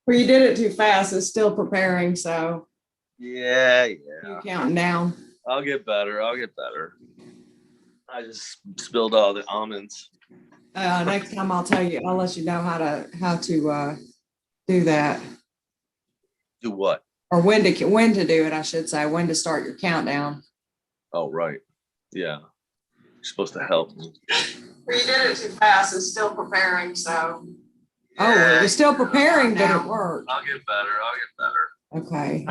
Well, you did it too fast. It's still preparing, so. Yeah. You're counting down. I'll get better. I just spilled all the almonds. Next time I'll let you know how to do that. Do what? Or when to do it, I should say, when to start your countdown. Oh, right. Yeah. You're supposed to help me. Well, you did it too fast. It's still preparing, so. Yeah, you're still preparing, but it worked. I'll get better. Okay.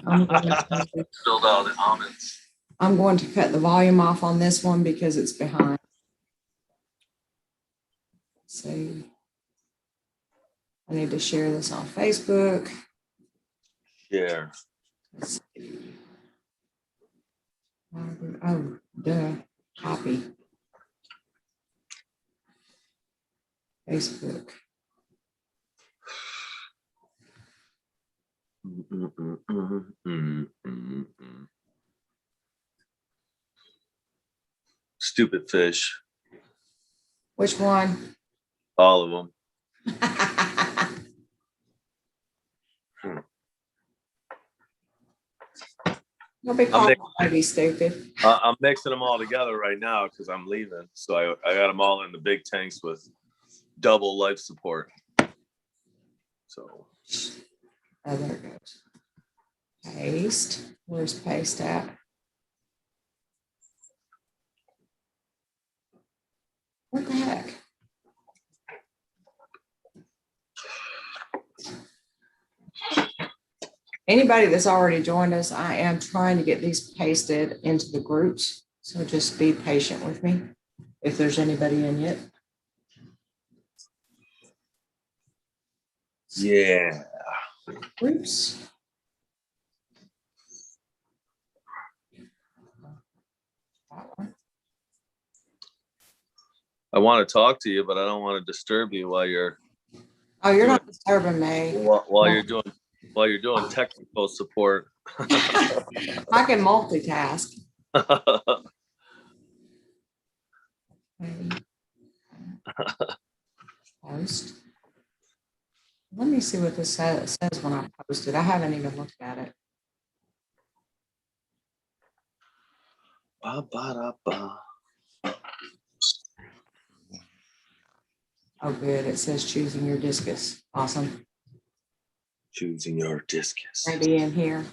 Spilled all the almonds. I'm going to cut the volume off on this one because it's behind. Let's see. I need to share this on Facebook. Share. Let's see. Oh, duh. Copy. Facebook. Stupid fish. Which one? All of them. Don't be called maybe stupid. I'm mixing them all together right now because I'm leaving. So I got them all in the big tanks with double life support. So. Oh, there it goes. Paste. Where's paste at? What the heck? Anybody that's already joined us, I am trying to get these pasted into the groups. So just be patient with me if there's anybody in yet. Yeah. Groups. I want to talk to you, but I don't want to disturb you while you're. Oh, you're not disturbing me. While you're doing technical support. I can multitask. Post. Let me see what this says when I post it. I haven't even looked at it. Oh, good. It says choosing your discus. Awesome. Choosing your discus. Maybe in here.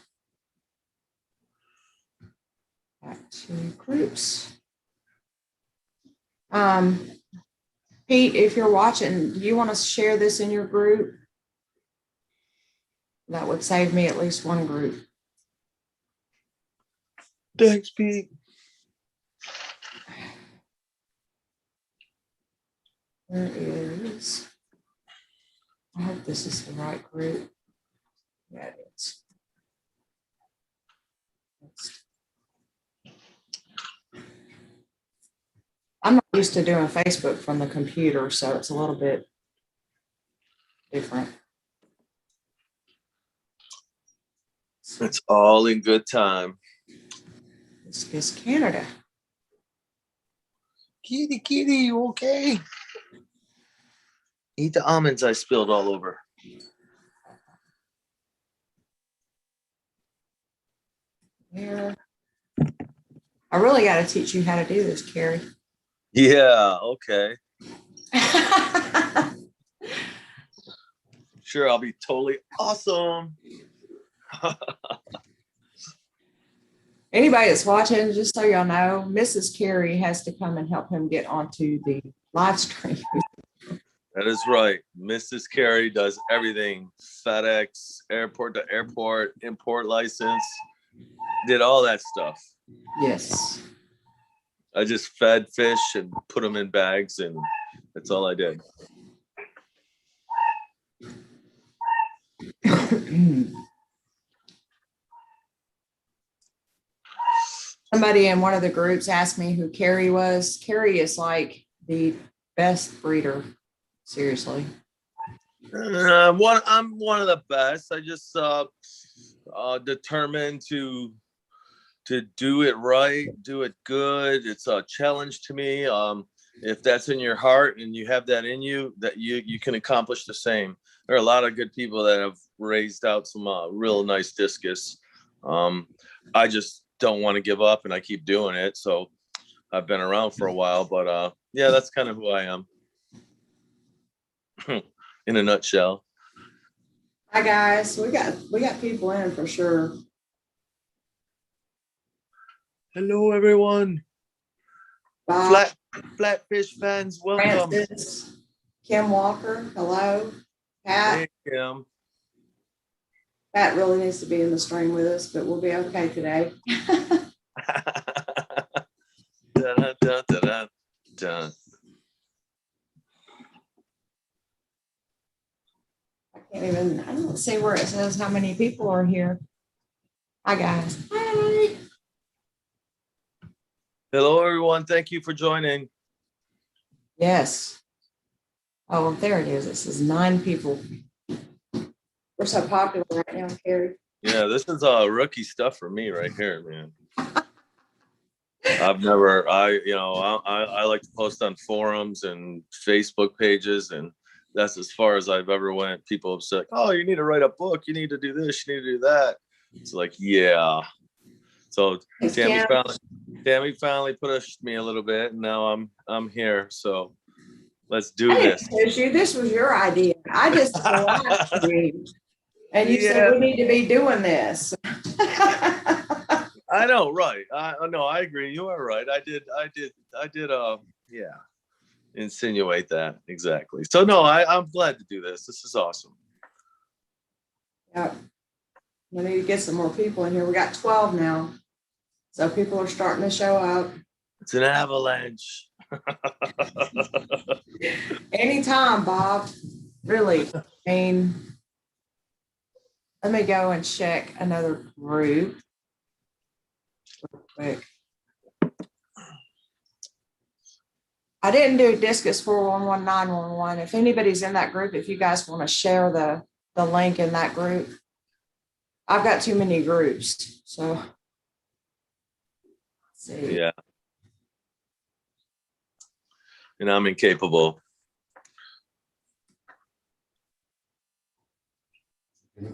Back to groups. Pete, if you're watching, do you want to share this in your group? That would save me at least one group. Thanks, Pete. Where is? I hope this is the right group. Yeah, it is. I'm not used to doing Facebook from the computer, so it's a little bit different. It's all in good time. Discus Canada. Kitty, you okay? Eat the almonds I spilled all over. There. I really got to teach you how to do this, Carrie. Yeah, okay. Sure, I'll be totally awesome. Anybody that's watching, just so y'all know, Mrs. Carrie has to come and help him get onto the live stream. That is right. Mrs. Carrie does everything. FedEx, airport to airport, import license, did all that stuff. Yes. I just fed fish and put them in bags, and that's all I did. Somebody in one of the groups asked me who Carrie was. Carrie is like the best breeder. Seriously. I'm one of the best. I just determined to do it right, do it good. It's a challenge to me. if that's in your heart and you have that in you, that you can accomplish the same. There are a lot of good people that have raised out some real nice discus. I just don't want to give up, and I keep doing it. So I've been around for a while, but yeah, that's kind of who I am in a nutshell. Hi guys, we got people in for sure. Hello, everyone. Flatfish fans, welcome. Francis, Kim Walker, hello. Pat. Hey, Kim. Pat really needs to be in the stream with us, but we'll be okay today. Dun, dun, dun, dun, dun. I don't see where it says how many people are here. Hi guys. Hi. Hello, everyone. Thank you for joining. Yes. Oh, there it is. It says 9 people. We're so popular right now, Carrie. Yeah, this is rookie stuff for me right here, man. I like to post on forums and Facebook pages, and that's as far as I've ever went. People have said, "Oh, you need to write a book. You need to do this. You need to do that." It's like, yeah. So Tammy finally pushed me a little bit, and now I'm here. So let's do this. This was your idea. I just laughed you, and you said we need to be doing this. I know, right? I agree. You are right. I did. Yeah, insinuate that exactly. So no, I'm glad to do this. This is awesome. Yep. We need to get some more people in here. We got 12 now. So people are starting to show up. It's an avalanche. Anytime, Bob. Really. I mean, let me go and check another group real quick. I didn't do Discus 411911. If anybody's in that group, if you guys want to share the link in that group. I've got too many groups, so let's see. Yeah. And I'm incapable. That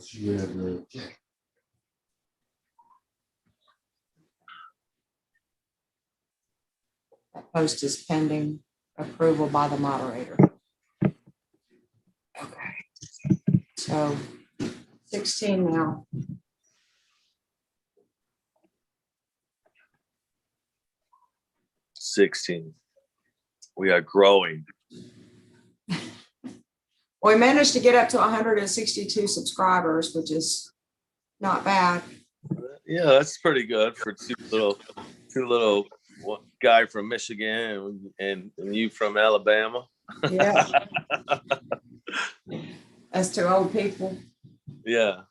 post is pending approval by the moderator. Okay. So 16 now. We are growing. We managed to get up to 162 subscribers, which is not bad. Yeah, that's pretty good for two little one guy from Michigan and you from Alabama. Yeah. As to old people. Yeah.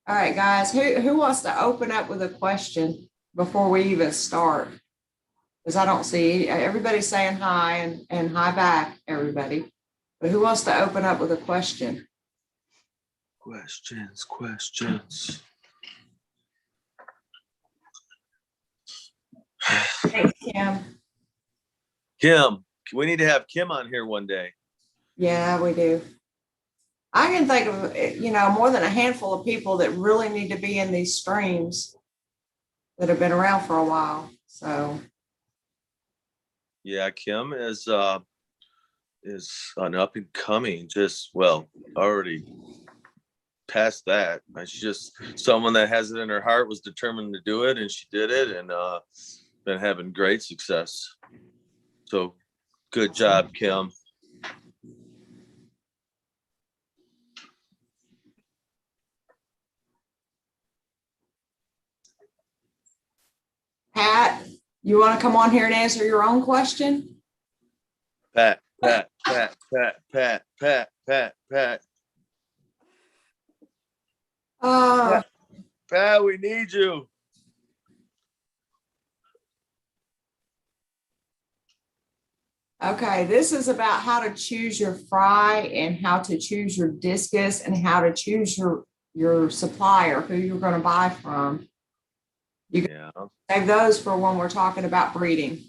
All right, guys, who wants to open up with a question before we even start? Because I don't see everybody saying hi and hi back, everybody. But who wants to open up with a question? Questions. Thanks, Kim. Kim, we need to have Kim on here one day. Yeah, we do. I can think of, more than a handful of people that really need to be in these streams that have been around for a while. So. Yeah, Kim is an up and coming, already past that. She's just someone that has it in her heart, was determined to do it, and she did it, and been having great success. So good job, Kim. Pat, you want to come on here and answer your own question? Pat. Pat, we need you. Okay, this is about how to choose your fry and how to choose your discus and how to choose your supplier, who you're going to buy from. Yeah. Save those for when we're talking about breeding.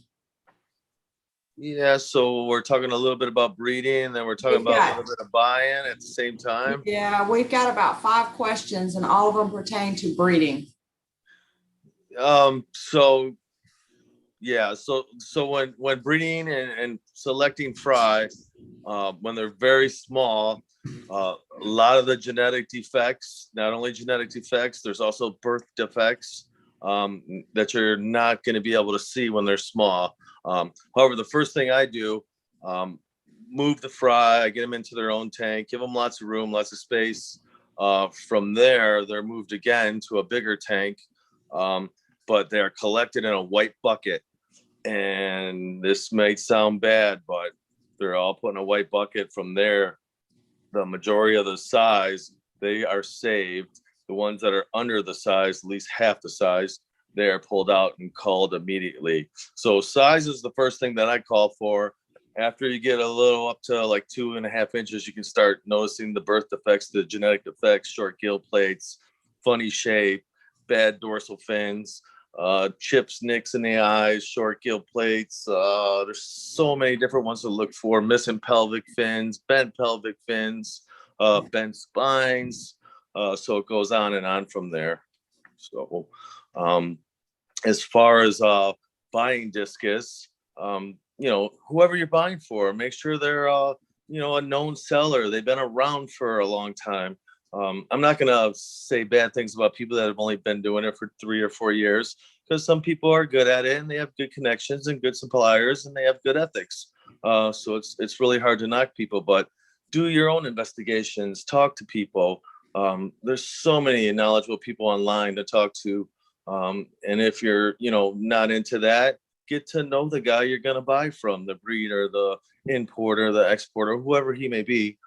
Yeah, so we're talking a little bit about breeding, and then we're talking about a little bit of buy-in at the same time. Yeah, we've got about 5 questions, and all of them pertain to breeding. So yeah, so when breeding and selecting fry, when they're very small, a lot of the genetic defects, not only genetic defects, there's also birth defects that you're not going to be able to see when they're small. However, the first thing I do, move the fry, I get them into their own tank, give them lots of room, lots of space. From there, they're moved again to a bigger tank, but they're collected in a white bucket. And this might sound bad, but they're all put in a white bucket. From there, the majority of the size, they are saved. The ones that are under the size, at least half the size, they are pulled out and called immediately. So size is the first thing that I call for. After you get a little up to like 2.5 inches, you can start noticing the birth defects, the genetic defects, short gill plates, funny shape, bad dorsal fins, chips, nicks in the eyes, short gill plates. There's so many different ones to look for. Missing pelvic fins, bent pelvic fins, bent spines. So it goes on and on from there. So as far as buying discus, whoever you're buying for, make sure they're a known seller. They've been around for a long time. I'm not going to say bad things about people that have only been doing it for 3 or 4 years, because some people are good at it and they have good connections and good suppliers and they have good ethics. So it's really hard to knock people, but do your own investigations, talk to people. There's so many knowledgeable people online to talk to. And if you're, not into that, get to know the guy you're going to buy from, the breeder, the importer, the exporter, whoever he may be.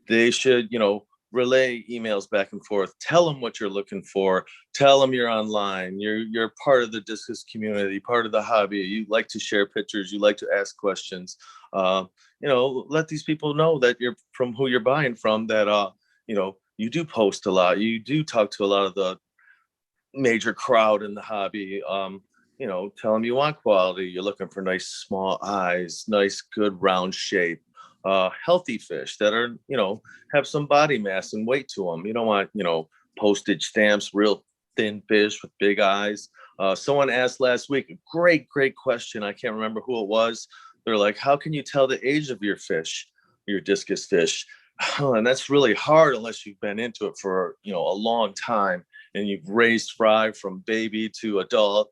They should, relay emails back and forth. Tell them what you're looking for. Tell them you're online. You're part of the discus community, part of the hobby. You like to share pictures. You like to ask questions. Let these people know that you're from who you're buying from, that, you do post a lot. You do talk to a lot of the major crowd in the hobby. Tell them you want quality. You're looking for nice small eyes, nice good round shape, healthy fish that are have some body mass and weight to them. You don't want postage stamps, real thin fish with big eyes. Someone asked last week a great question. I can't remember who it was. They're like, how can you tell the age of your fish, your discus fish? And that's really hard unless you've been into it for a long time and you've raised fry from baby to adult.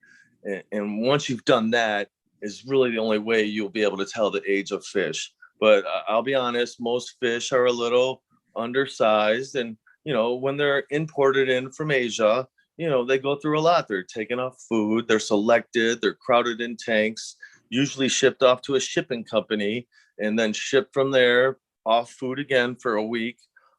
And once you've done that, is really the only way you'll be able to tell the age of fish. But I'll be honest, most fish are a little undersized. And, when they're imported in from Asia, they go through a lot. They're taken off food, they're selected, they're crowded in tanks, usually shipped off to a shipping company, and then shipped from there off food again for a week.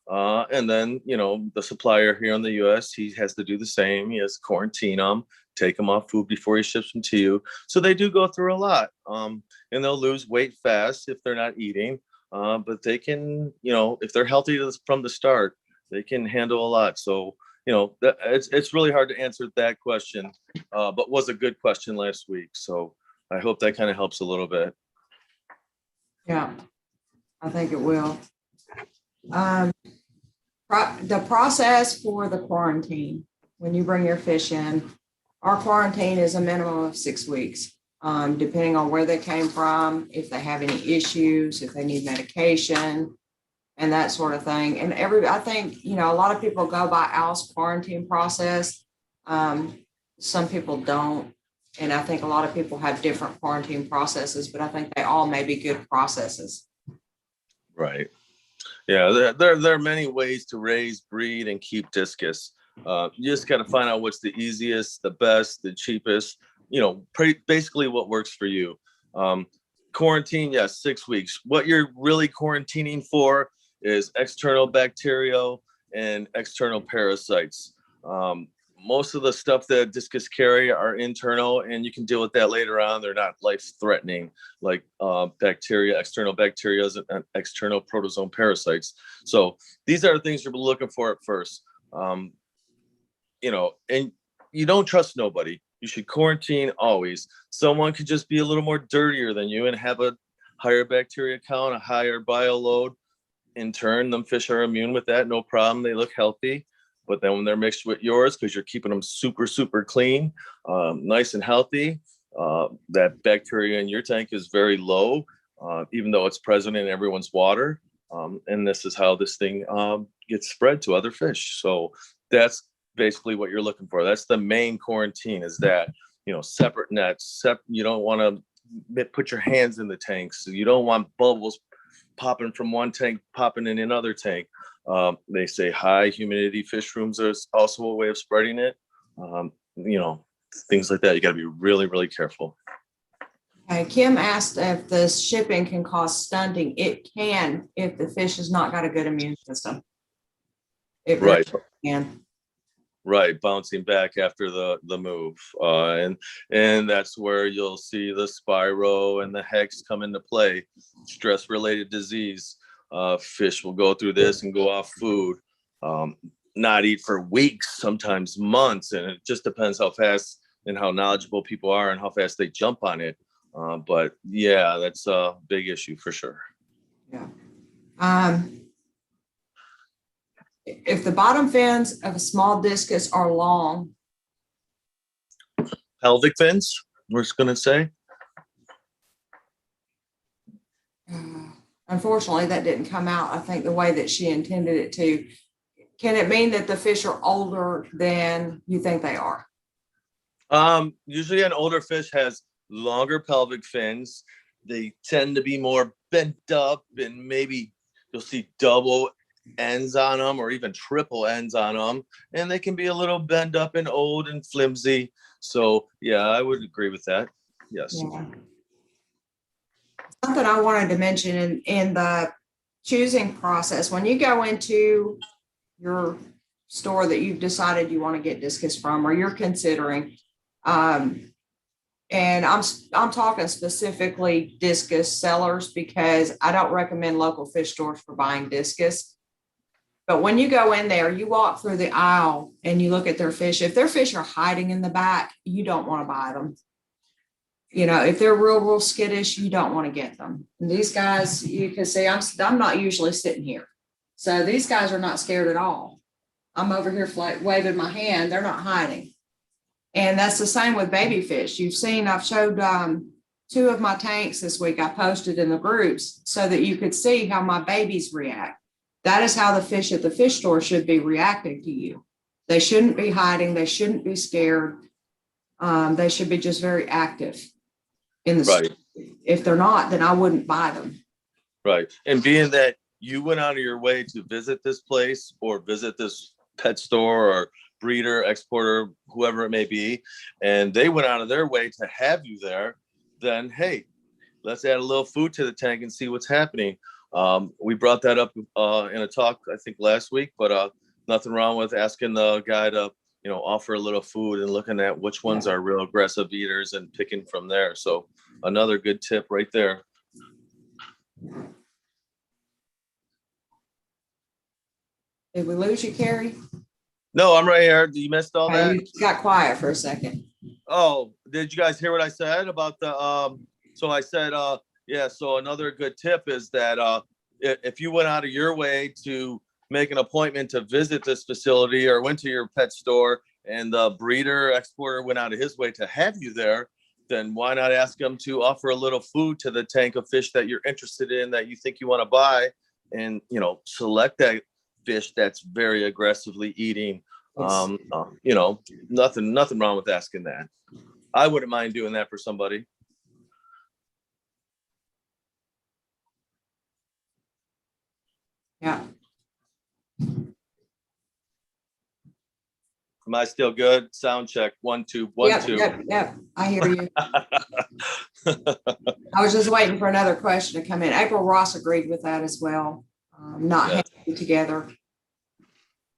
And then, the supplier here in the US, he has to do the same. He has to quarantine them, take them off food before he ships them to you. So they do go through a lot. And they'll lose weight fast if they're not eating. But they can, if they're healthy from the start, they can handle a lot. So, it's really hard to answer that question, but was a good question last week. So I hope that kind of helps a little bit. Yeah, I think it will. The process for the quarantine, when you bring your fish in, our quarantine is a minimum of 6 weeks, depending on where they came from, if they have any issues, if they need medication, and that sort of thing. And I think, a lot of people go by Al's quarantine process. Some people don't. And I think a lot of people have different quarantine processes, but I think they all may be good processes. Right. Yeah, there are many ways to raise, breed, and keep discus. You just got to find out what's the easiest, the best, the cheapest, basically what works for you. Quarantine, yes, 6 weeks. What you're really quarantining for is external bacterial and external parasites. Most of the stuff that discus carry are internal, and you can deal with that later on. They're not life-threatening, like bacteria, external bacteria, and external protozoan parasites. So these are the things you're looking for at first. And you don't trust nobody. You should quarantine always. Someone could just be a little more dirtier than you and have a higher bacteria count, a higher bio load. In turn, them fish are immune with that, no problem. They look healthy. But then when they're mixed with yours, because you're keeping them super, super clean, nice and healthy, that bacteria in your tank is very low, even though it's present in everyone's water. And this is how this thing gets spread to other fish. So that's basically what you're looking for. That's the main quarantine, is that, separate nets. You don't want to put your hands in the tanks. You don't want bubbles popping from one tank, popping in another tank. They say high humidity fish rooms is also a way of spreading it. Things like that. You got to be really, really careful. Okay, Kim asked if the shipping can cause stunting. It can if the fish has not got a good immune system. It really can. Right, bouncing back after the move, and that's where you'll see the spiro and the hex come into play. Stress-related disease. Fish will go through this and go off food, not eat for weeks, sometimes months, and it just depends how fast and how knowledgeable people are and how fast they jump on it. But yeah, that's a big issue for sure. Yeah. If the bottom fins of a small discus are long. Pelvic fins, we're just going to say. Unfortunately, that didn't come out, I think, the way that she intended it to. Can it mean that the fish are older than you think they are? Usually an older fish has longer pelvic fins. They tend to be more bent up, and maybe you'll see double ends on them or even triple ends on them, and they can be a little bent up and old and flimsy. So yeah, I would agree with that. Yes. Yeah. Something I wanted to mention in the choosing process, when you go into your store that you've decided you want to get discus from, or you're considering, and I'm talking specifically discus sellers, because I don't recommend local fish stores for buying discus. But when you go in there, you walk through the aisle and you look at their fish. If their fish are hiding in the back, you don't want to buy them. If they're real skittish, you don't want to get them. And these guys, you can see, I'm not usually sitting here. So these guys are not scared at all. I'm over here waving my hand. They're not hiding. And that's the same with baby fish. You've seen, I've showed 2 of my tanks this week. I posted in the groups so that you could see how my babies react. That is how the fish at the fish store should be reacting to you. They shouldn't be hiding. They shouldn't be scared. They should be just very active in the store. If they're not, then I wouldn't buy them. Right. And being that you went out of your way to visit this place or visit this pet store or breeder, exporter, whoever it may be, and they went out of their way to have you there, then hey, let's add a little food to the tank and see what's happening. We brought that up in a talk, I think, last week, but nothing wrong with asking the guy to, offer a little food and looking at which ones are real aggressive eaters and picking from there. So another good tip right there. Did we lose you, Carrie? No, I'm right here. You missed all that? You got quiet for a second. Oh, did you guys hear what I said about the, so I said, so another good tip is that if you went out of your way to make an appointment to visit this facility or went to your pet store and the breeder exporter went out of his way to have you there, then why not ask them to offer a little food to the tank of fish that you're interested in, that you think you want to buy, and, select that fish that's very aggressively eating. Nothing wrong with asking that. I wouldn't mind doing that for somebody. Yeah. Am I still good? Sound check. 1 2 1 2. Yep. I hear you. I was just waiting for another question to come in. April Ross agreed with that as well. Not hanging together.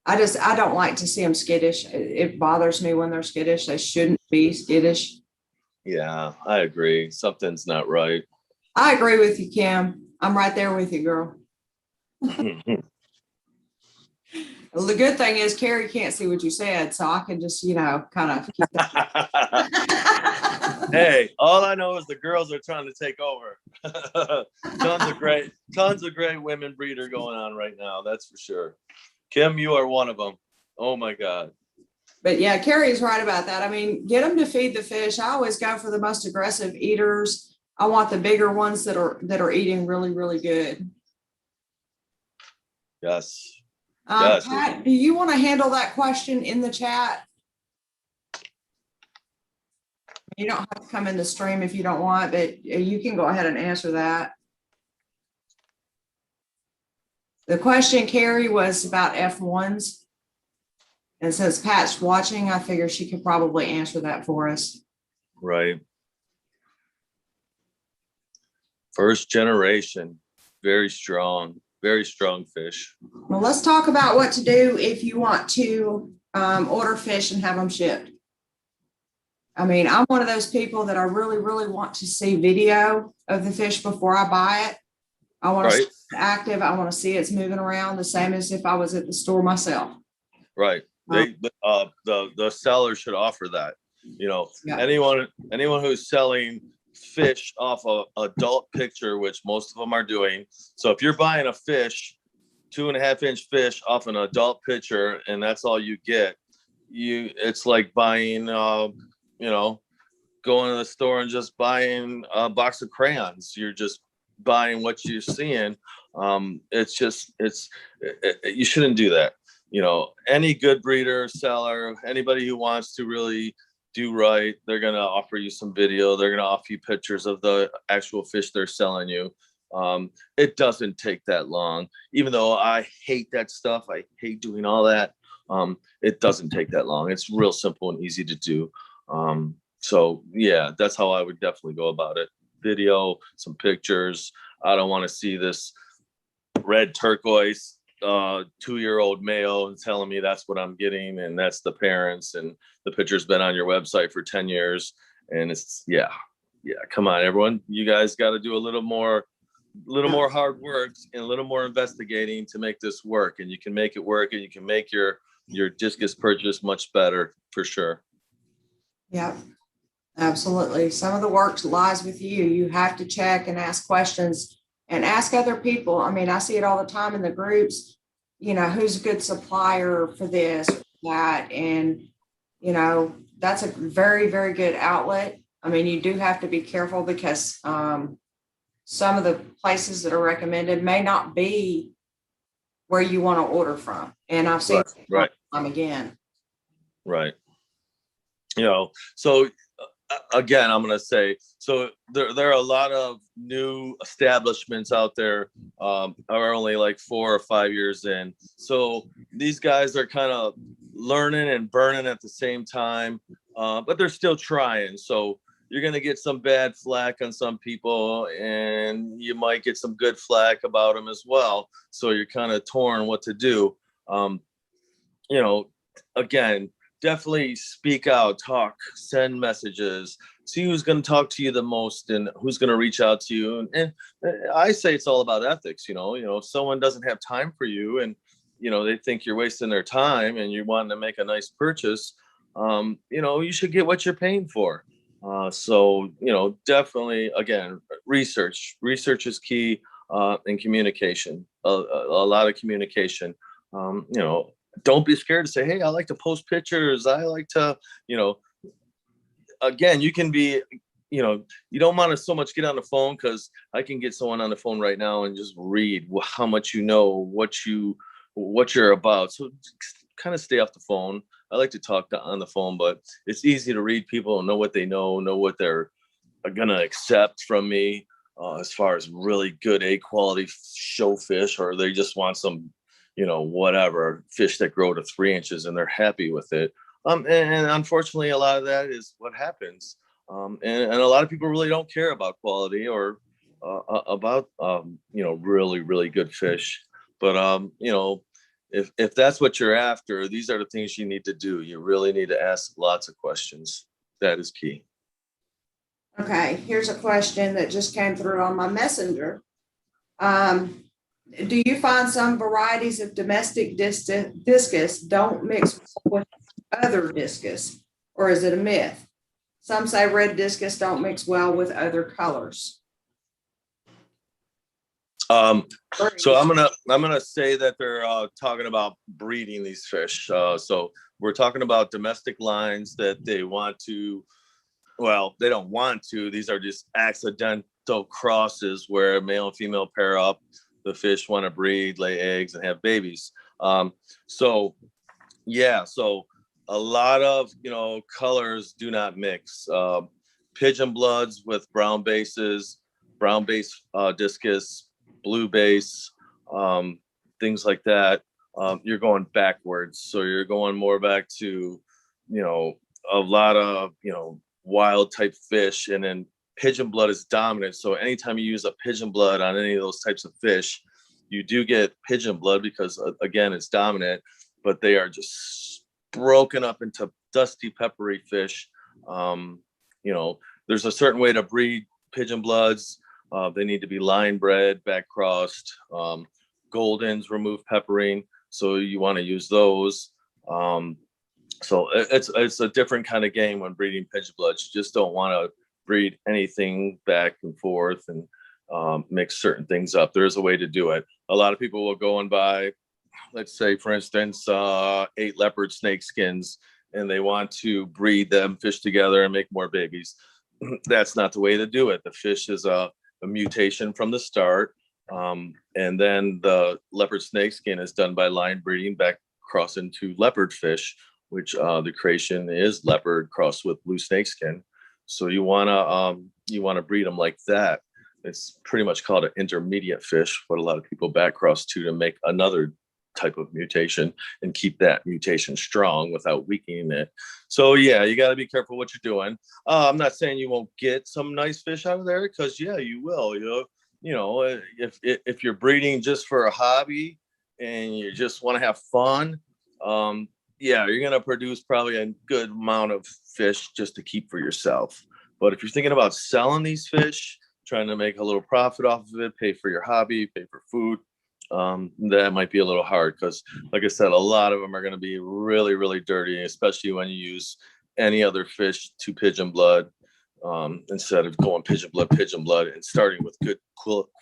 I don't like to see them skittish. It bothers me when they're skittish. They shouldn't be skittish. Yeah, I agree. Something's not right. I agree with you, Kim. I'm right there with you, girl. Well, the good thing is Carrie can't see what you said, so I can just, kind of keep that. Hey, all I know is the girls are trying to take over. Tons of great women breeder going on right now. That's for sure. Kim, you are one of them. Oh my God. But yeah, Carrie's right about that. I mean, get them to feed the fish. I always go for the most aggressive eaters. I want the bigger ones that are eating really, really good. Yes. Yes. Pat, do you want to handle that question in the chat? You don't have to come in the stream if you don't want, but you can go ahead and answer that. The question, Carrie, was about F1s. And since Pat's watching, I figure she could probably answer that for us. Right. First generation, very strong fish. Well, let's talk about what to do if you want to order fish and have them shipped. I mean, I'm one of those people that I really, really want to see video of the fish before I buy it. I want to see it's active. I want to see it's moving around the same as if I was at the store myself. Right. The seller should offer that. Yeah. Anyone who's selling fish off a adult picture, which most of them are doing. So if you're buying a fish, 2.5-inch fish off an adult picture, and that's all you get, it's like buying, going to the store and just buying a box of crayons. You're just buying what you're seeing. You shouldn't do that. Any good breeder, seller, anybody who wants to really do right, they're going to offer you some video. They're going to offer you pictures of the actual fish they're selling you. It doesn't take that long, even though I hate that stuff. I hate doing all that. It doesn't take that long. It's real simple and easy to do. So yeah, that's how I would definitely go about it. Video, some pictures. I don't want to see this red turquoise 2-year-old male and telling me that's what I'm getting and that's the parents, and the picture's been on your website for 10 years. And it's come on, everyone, you guys got to do a little more hard work and a little more investigating to make this work. And you can make it work, and you can make your discus purchase much better for sure. Yeah, absolutely. Some of the work lies with you. You have to check and ask questions and ask other people. I mean, I see it all the time in the groups, who's a good supplier for this, or that. And, that's a very, very good outlet. I mean, you do have to be careful because some of the places that are recommended may not be where you want to order from. And I've seen it time again. Right. So again, I'm going to say, so there are a lot of new establishments out there, are only like 4 or 5 years in. So these guys are kind of learning and burning at the same time, but they're still trying. So you're going to get some bad flack on some people, and you might get some good flack about them as well. So you're kind of torn what to do. Again, definitely speak out, talk, send messages, see who's going to talk to you the most and who's going to reach out to you. And I say it's all about ethics. If someone doesn't have time for you and, they think you're wasting their time and you want to make a nice purchase, you should get what you're paying for. So, definitely, again, research is key, and communication, a lot of communication. Don't be scared to say, hey, I like to post pictures. I like to, again, you can be, you don't want to so much get on the phone, because I can get someone on the phone right now and just read how much you know, what you're about. So kind of stay off the phone. I like to talk on the phone, but it's easy to read people and know what they know what they're going to accept from me, as far as really good quality show fish, or they just want some, whatever fish that grow to 3 inches and they're happy with it. And unfortunately, a lot of that is what happens. And a lot of people really don't care about quality or about, really, really good fish. But, if that's what you're after, these are the things you need to do. You really need to ask lots of questions. That is key. Okay, here's a question that just came through on my messenger. Do you find some varieties of domestic discus don't mix with other discus, or is it a myth? Some say red discus don't mix well with other colors. So I'm gonna say that they're talking about breeding these fish. So we're talking about domestic lines that they want to. Well, they don't want to. These are just accidental crosses where male and female pair up. The fish want to breed, lay eggs, and have babies. So yeah, so a lot of colors do not mix. Pigeon bloods with brown bases, brown base discus, blue base, things like that. You're going backwards, so you're going more back to a lot of wild type fish, and then pigeon blood is dominant. So anytime you use a pigeon blood on any of those types of fish, you do get pigeon blood because again it's dominant, but they are just broken up into dusty peppery fish. There's a certain way to breed pigeon bloods. They need to be line bred, back crossed. Goldens remove peppering, so you want to use those. So it's a different kind of game when breeding pigeon bloods. You just don't want to breed anything back and forth and mix certain things up. There is a way to do it. A lot of people will go and buy, let's say, for instance, 8 leopard snake skins, and they want to breed them fish together and make more babies. That's not the way to do it. The fish is a mutation from the start. And then the leopard snake skin is done by line breeding back cross into leopard fish, which the creation is leopard crossed with blue snakeskin. So you wanna breed them like that. It's pretty much called an intermediate fish, what a lot of people back cross to make another type of mutation and keep that mutation strong without weakening it. So yeah, you got to be careful what you're doing. I'm not saying you won't get some nice fish out of there, because yeah, you will. If you're breeding just for a hobby and you just want to have fun, yeah, you're going to produce probably a good amount of fish just to keep for yourself. But if you're thinking about selling these fish, trying to make a little profit off of it, pay for your hobby, pay for food, that might be a little hard, because like I said, a lot of them are going to be really, really dirty, especially when you use any other fish to pigeon blood, instead of going pigeon blood and starting with good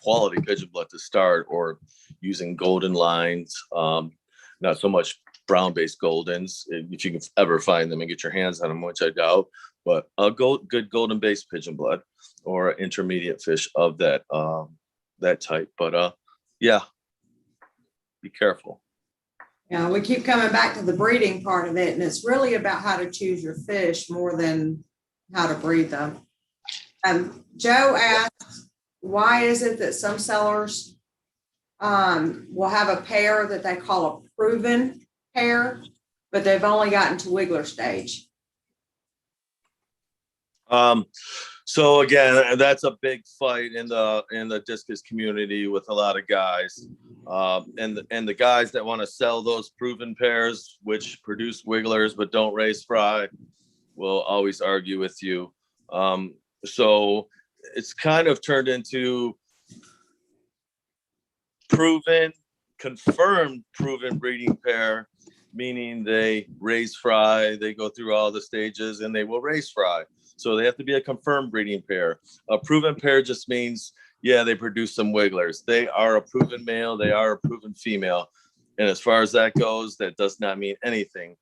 quality pigeon blood to start, or using golden lines, not so much brown based goldens, if you can ever find them and get your hands on them, which I doubt, but a good golden based pigeon blood or intermediate fish of that type. But yeah, be careful. Yeah, we keep coming back to the breeding part of it, and it's really about how to choose your fish more than how to breed them. Joe asked, why is it that some sellers will have a pair that they call a proven pair, but they've only gotten to wiggler stage? So again, that's a big fight in the discus community with a lot of guys, and the guys that want to sell those proven pairs, which produce wigglers but don't raise fry, will always argue with you. So it's kind of turned into confirmed proven breeding pair, meaning they raise fry, they go through all the stages, and they will raise fry. So they have to be a confirmed breeding pair. A proven pair just means, yeah, they produce some wigglers. They are a proven male, they are a proven female. And as far as that goes, that does not mean anything.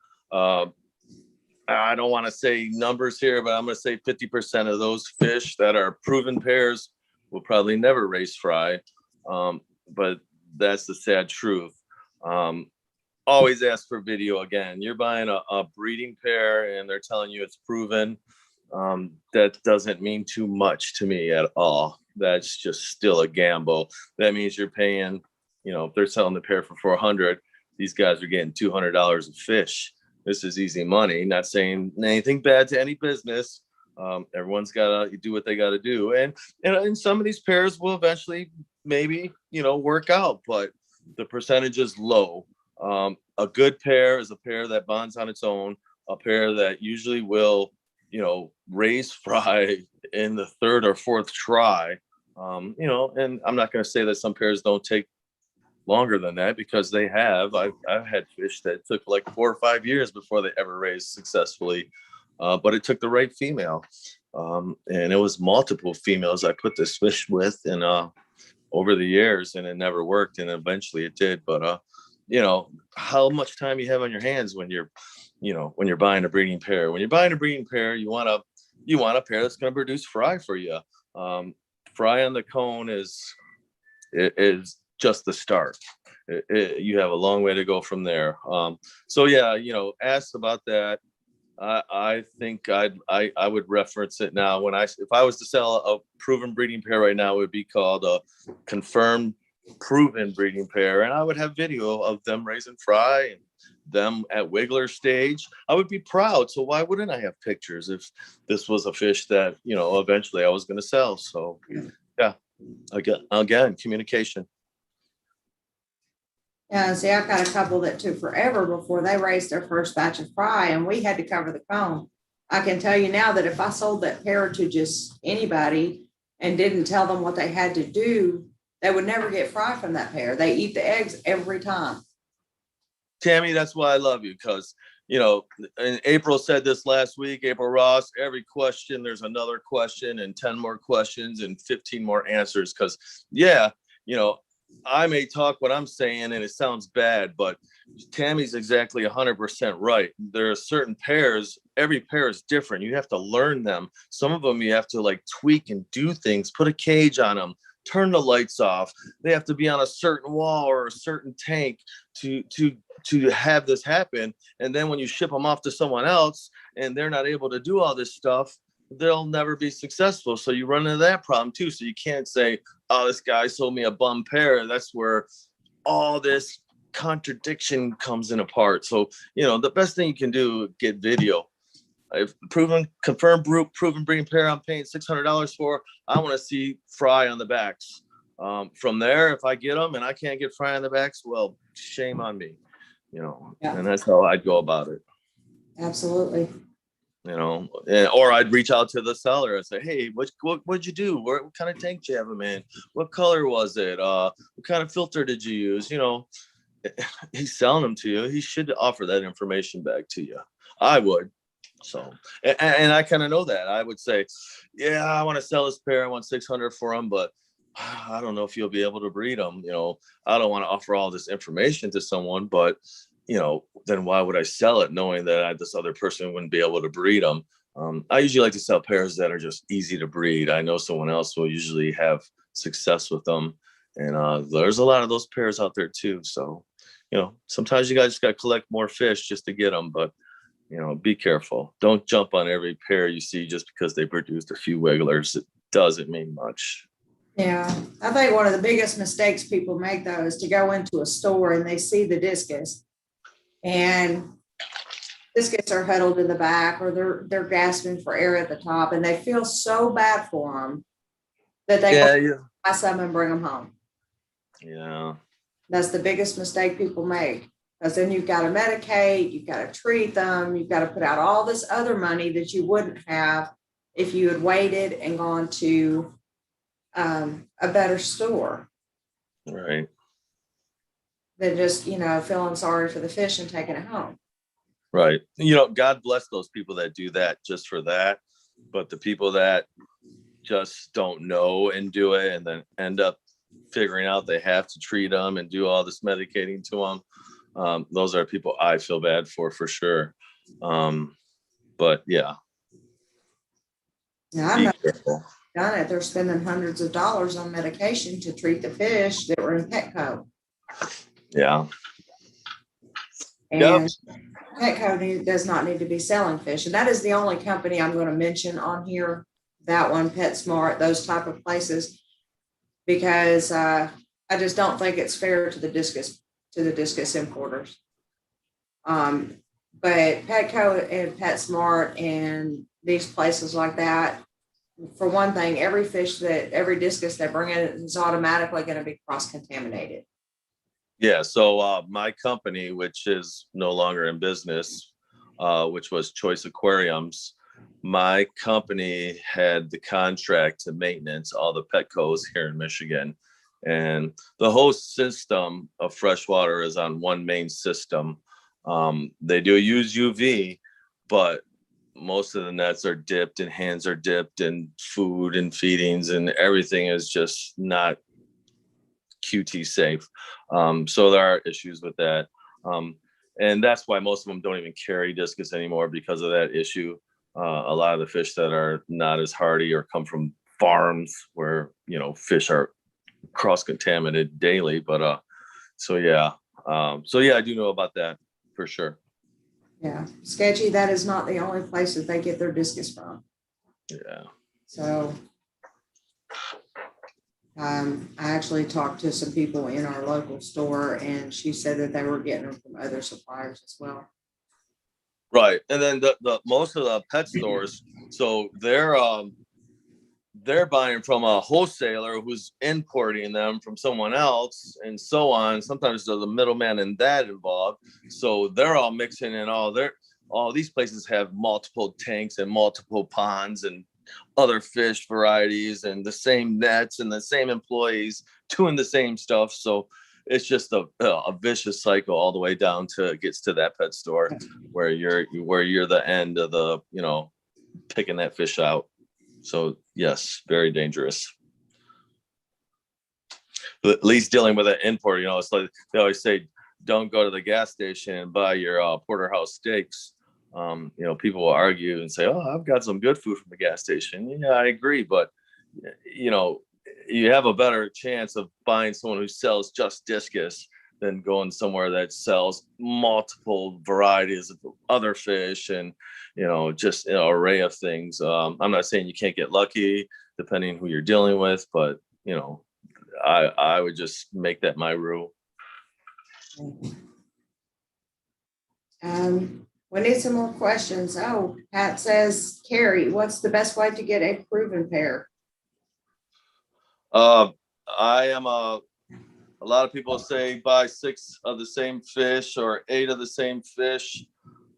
I don't want to say numbers here, but I'm going to say 50% of those fish that are proven pairs will probably never raise fry. But that's the sad truth. Always ask for video again. You're buying a breeding pair and they're telling you it's proven. That doesn't mean too much to me at all. That's just still a gamble. That means you're paying, if they're selling the pair for $400, these guys are getting $200 of fish. This is easy money. Not saying anything bad to any business. Everyone's got to do what they got to do. And some of these pairs will eventually maybe, work out, but the percentage is low. A good pair is a pair that bonds on its own, a pair that usually will, raise fry in the third or fourth try. And I'm not going to say that some pairs don't take longer than that, because I've had fish that took like 4 or 5 years before they ever raised successfully. But it took the right female. And it was multiple females I put this fish with, and over the years, and it never worked, and eventually it did. But how much time you have on your hands when you're buying a breeding pair. When you're buying a breeding pair, you want a pair that's going to produce fry for you. Fry on the cone is just the start. You have a long way to go from there. So yeah, asked about that. I think I would reference it now. If I was to sell a proven breeding pair right now, it would be called a confirmed proven breeding pair, and I would have video of them raising fry and them at wiggler stage. I would be proud. So why wouldn't I have pictures if this was a fish that eventually I was going to sell? So yeah, again, communication. Yeah, see, I've got a couple that took forever before they raised their first batch of fry, and we had to cover the cone. I can tell you now that if I sold that pair to just anybody and didn't tell them what they had to do, they would never get fry from that pair. They eat the eggs every time. Tammy, that's why I love you, because and April said this last week, April Ross, every question, there's another question and 10 more questions and 15 more answers. Because I may talk what I'm saying and it sounds bad, but Tammy's exactly 100% right. There are certain pairs, every pair is different. You have to learn them. Some of them you have to like tweak and do things, put a cage on them, turn the lights off. They have to be on a certain wall or a certain tank to have this happen. And then when you ship them off to someone else and they're not able to do all this stuff, they'll never be successful. So you run into that problem too. So you can't say, oh, this guy sold me a bum pair. That's where all this contradiction comes in apart. So, the best thing you can do, get video. If confirmed proven breeding pair I'm paying $600 for, I want to see fry on the backs. From there, if I get them and I can't get fry on the backs, well, shame on me, and that's how I'd go about it. Absolutely. Or I'd reach out to the seller and say, hey, what'd you do? What kind of tank did you have them in? What color was it? What kind of filter did you use? He's selling them to you. He should offer that information back to you. I would. So, and I kind of know that. I would say, yeah, I want to sell this pair. I want $600 for them, but I don't know if you'll be able to breed them. I don't want to offer all this information to someone, but then why would I sell it knowing that this other person wouldn't be able to breed them? I usually like to sell pairs that are just easy to breed. I know someone else will usually have success with them. And there's a lot of those pairs out there too. So, sometimes you guys just got to collect more fish just to get them, but be careful. Don't jump on every pair you see just because they produced a few wigglers. It doesn't mean much. Yeah, I think one of the biggest mistakes people make though is to go into a store and they see the discus and discus are huddled in the back, or they're gasping for air at the top, and they feel so bad for them that they buy some and bring them home. Yeah, that's the biggest mistake people make, because then you've got to medicate, you've got to treat them, you've got to put out all this other money that you wouldn't have if you had waited and gone to a better store. Right. Than just, feeling sorry for the fish and taking it home. Right. God bless those people that do that just for that. But the people that just don't know and do it and then end up figuring out they have to treat them and do all this medicating to them, those are people I feel bad for sure. But yeah. Now, I'm not done it. They're spending hundreds of dollars on medication to treat the fish that were in Petco. Yeah. And Petco does not need to be selling fish. And that is the only company I'm going to mention on here. That one, PetSmart, those type of places, because I just don't think it's fair to the discus importers. But Petco and PetSmart and these places like that, for one thing, every discus they bring in is automatically going to be cross-contaminated. Yeah, so my company, which is no longer in business, which was Choice Aquariums, my company had the contract to maintenance all the Petcos here in Michigan. And the whole system of freshwater is on one main system. They do use UV, but most of the nets are dipped and hands are dipped and food and feedings and everything is just not QT safe. So there are issues with that. And that's why most of them don't even carry discus anymore, because of that issue. A lot of the fish that are not as hardy or come from farms where, you know, fish are cross-contaminated daily. But so yeah, I do know about that for sure. Yeah, Sketchy, that is not the only place that they get their discus from. Yeah. So I actually talked to some people in our local store, and she said that they were getting them from other suppliers as well. Right. And then the most of the pet stores, so they're buying from a wholesaler who's importing them from someone else and so on. Sometimes there's a middleman in that involved. So they're all mixing in all these places have multiple tanks and multiple ponds and other fish varieties and the same nets and the same employees doing the same stuff. So it's just a vicious cycle all the way down to it gets to that pet store where you're the end of the, you know, picking that fish out. So yes, very dangerous. But at least dealing with an import, you know, it's like they always say, don't go to the gas station and buy your porterhouse steaks. You know, people will argue and say, oh, I've got some good food from the gas station. Yeah, I agree. But, you know, you have a better chance of buying someone who sells just discus than going somewhere that sells multiple varieties of other fish and, you know, just an array of things. I'm not saying you can't get lucky depending who you're dealing with, but, you know, I would just make that my rule. We need some more questions. Oh, Pat says, Carrie, what's the best way to get a proven pair? I am a lot of people say buy 6 of the same fish or 8 of the same fish.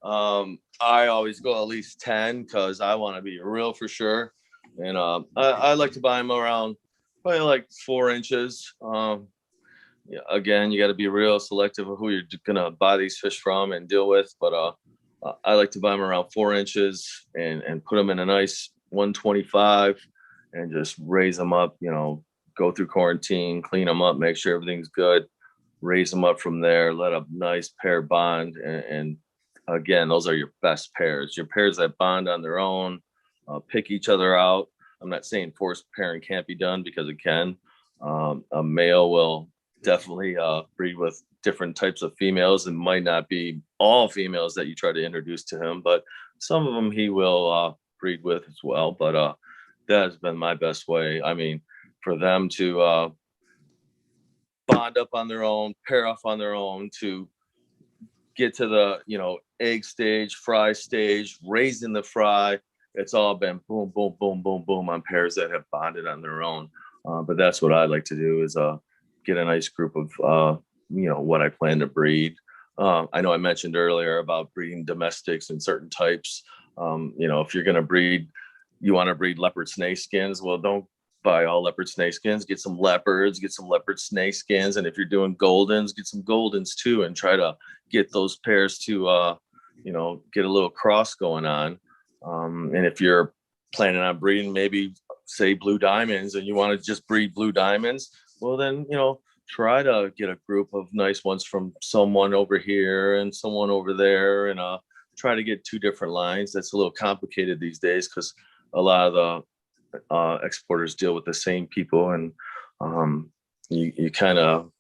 I always go at least 10 because I want to be real for sure. And I like to buy them around probably like 4 inches. Yeah, again, you got to be real selective of who you're going to buy these fish from and deal with. But I like to buy them around 4 inches and put them in a nice 125 and just raise them up, you know, go through quarantine, clean them up, make sure everything's good, raise them up from there, let a nice pair bond. And again, those are your best pairs, your pairs that bond on their own, pick each other out. I'm not saying forced pairing can't be done because it can. A male will definitely breed with different types of females and might not be all females that you try to introduce to him, but some of them he will breed with as well. But that has been my best way. I mean, for them to bond up on their own, pair off on their own, to get to the, you know, egg stage, fry stage, raising the fry. It's all been boom, boom, boom, boom, boom on pairs that have bonded on their own. But that's what I like to do is get a nice group of, you know, what I plan to breed. I know I mentioned earlier about breeding domestics and certain types. You know, if you're going to breed, you want to breed leopard snake skins. Well, don't buy all leopard snake skins. Get some leopards, get some leopard snake skins. And if you're doing goldens, get some goldens too, and try to get those pairs to, you know, get a little cross going on. And if you're planning on breeding, maybe say blue diamonds, and you want to just breed blue diamonds, well, then, you know, try to get a group of nice ones from someone over here and someone over there, and try to get 2 different lines. That's a little complicated these days because a lot of the exporters deal with the same people, and you kind of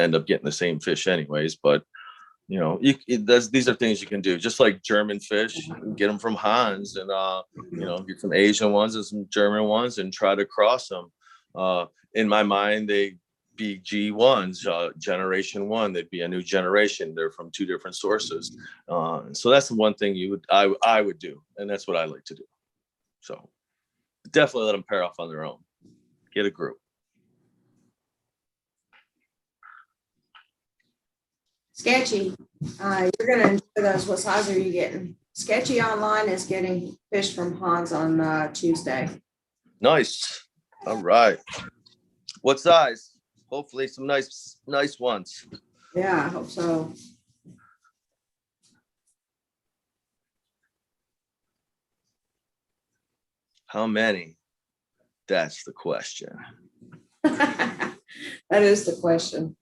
end up getting the same fish anyways. But you know, these are things you can do, just like German fish. Get them from Hans, and you know, get some Asian ones and some German ones, and try to cross them. In my mind, they be G1s, generation 1. They'd be a new generation. They're from 2 different sources. So that's the one thing I would do, and that's what I like to do. So definitely let them pair off on their own. Get a group. Sketchy, you're going to enjoy those. What size are you getting? Sketchy Online is getting fish from Hans on Tuesday. Nice. All right. What size? Hopefully some nice ones. Yeah, I hope so. How many? That's the question. That is the question.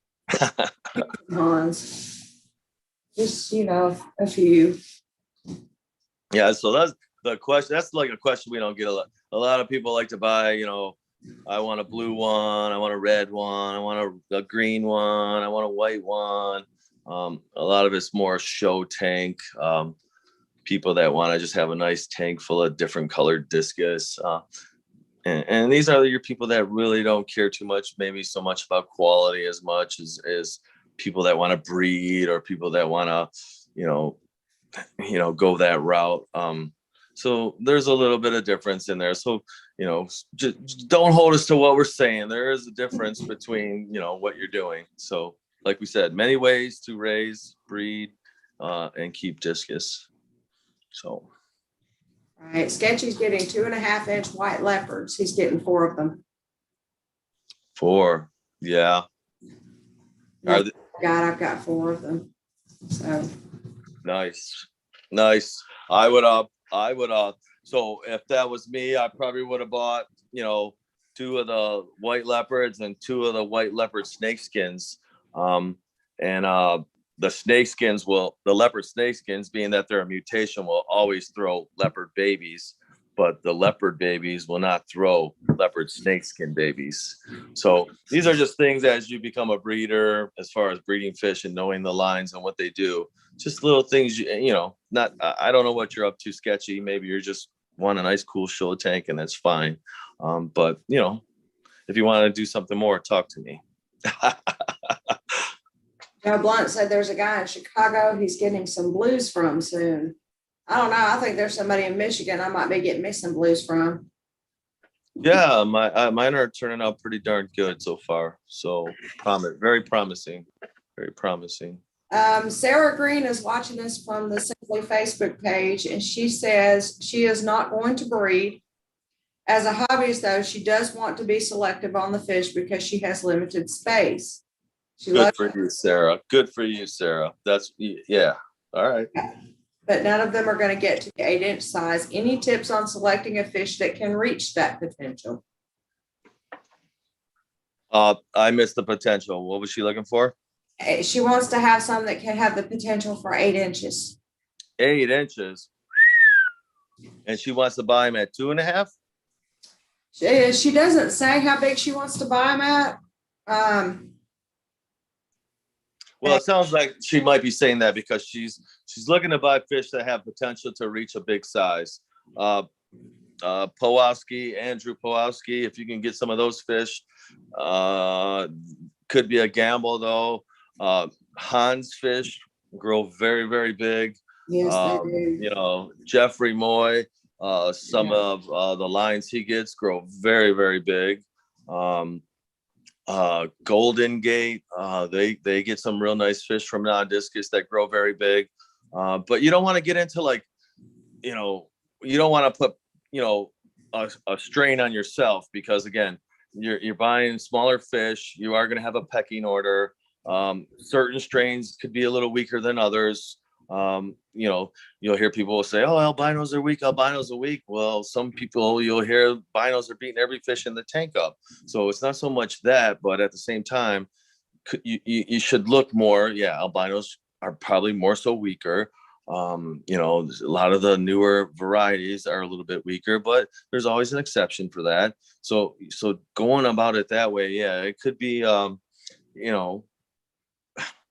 Hans. Just, a few. Yeah, so that's the question. That's like a question we don't get a lot. A lot of people like to buy, I want a blue one, I want a red one, I want a green one, I want a white one. A lot of it's more show tank. People that want to just have a nice tank full of different colored discus. And these are your people that really don't care too much, maybe so much about quality as much as people that want to breed, or people that want to, go that route. So there's a little bit of difference in there. So, just don't hold us to what we're saying. There is a difference between, what you're doing. So like we said, many ways to raise, breed, and keep discus. So. Right. Sketchy's getting 2.5-inch white leopards. He's getting 4 of them. 4. Yeah. God, I've got 4 of them. So nice. I would so if that was me, I probably would have bought, 2 of the white leopards and 2 of the white leopard snake skins. The snake skins the leopard snake skins, being that they're a mutation, will always throw leopard babies, but the leopard babies will not throw leopard snake skin babies. So these are just things as you become a breeder, as far as breeding fish and knowing the lines and what they do. Just little things, not, I don't know what you're up to, Sketchy. Maybe you're just want a nice, cool show tank, and that's fine. But, if you want to do something more, talk to me. Joe Blunt said there's a guy in Chicago he's getting some blues from soon. I don't know. I think there's somebody in Michigan I might be getting me some blues from. Yeah, mine are turning out pretty darn good so far. So very promising. Very promising. Sarah Green is watching us from the Simply Facebook page, and she says she is not going to breed. As a hobbyist, though, she does want to be selective on the fish because she has limited space. Good for you, Sarah. Good for you, Sarah. That's, yeah. All right. But none of them are going to get to the 8-inch size. Any tips on selecting a fish that can reach that potential? I missed the potential. What was she looking for? She wants to have some that can have the potential for 8 inches. 8 inches. And she wants to buy them at 2.5? She doesn't say how big she wants to buy them at. Well, it sounds like she might be saying that because she's looking to buy fish that have potential to reach a big size. Pawowski, Andrew Pawowski, if you can get some of those fish, could be a gamble though. Hans fish grow very, very big. Yes, they do. Jeffrey Moy, some of the lines he gets grow very, very big. Golden Gate, they get some real nice fish from non-discus that grow very big. But you don't want to get into you don't want to put, a strain on yourself, because again, you're buying smaller fish. You are going to have a pecking order. Certain strains could be a little weaker than others. You'll hear people say, "Oh, albinos are weak. Albinos are weak." Well, some people you'll hear albinos are beating every fish in the tank up. So it's not so much that, but at the same time, you should look more. Yeah, albinos are probably more so weaker. A lot of the newer varieties are a little bit weaker, but there's always an exception for that. So going about it that way, yeah, it could be,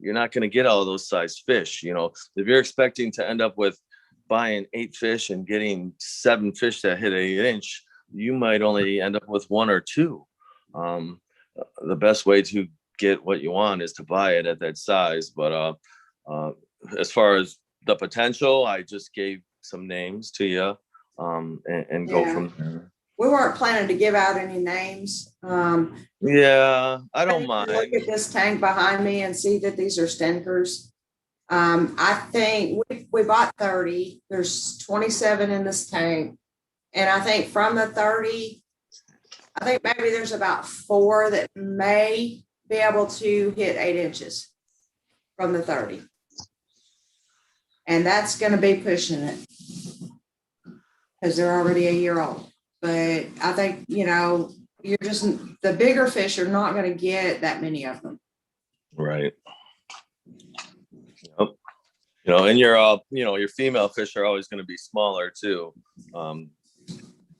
you're not going to get all those size fish. If you're expecting to end up with buying 8 fish and getting 7 fish that hit 8 inch, you might only end up with 1 or 2. The best way to get what you want is to buy it at that size. But as far as the potential, I just gave some names to you, and go from there. We weren't planning to give out any names. Yeah, I don't mind. Look at this tank behind me and see that these are stinkers. I think we bought 30. There's 27 in this tank. And I think from the 30, I think maybe there's about 4 that may be able to hit 8 inches from the 30. And that's going to be pushing it because they're already a year old. But I think, you're just, the bigger fish are not going to get that many of them. Right. Yep. And your female fish are always going to be smaller too.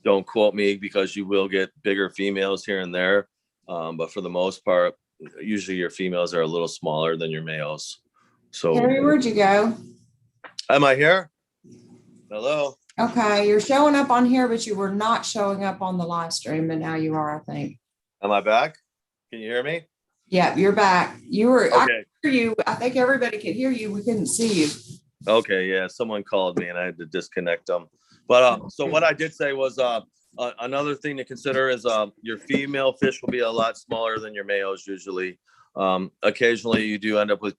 Don't quote me because you will get bigger females here and there. But for the most part, usually your females are a little smaller than your males. So Harry, where'd you go? Am I here? Hello. Okay, you're showing up on here, but you were not showing up on the live stream, but now you are, I think. Am I back? Can you hear me? Yeah, you're back. You were, okay. I could hear you. I think everybody could hear you. We couldn't see you. Okay, yeah, someone called me and I had to disconnect them. But so what I did say was another thing to consider is your female fish will be a lot smaller than your males usually. Occasionally you do end up with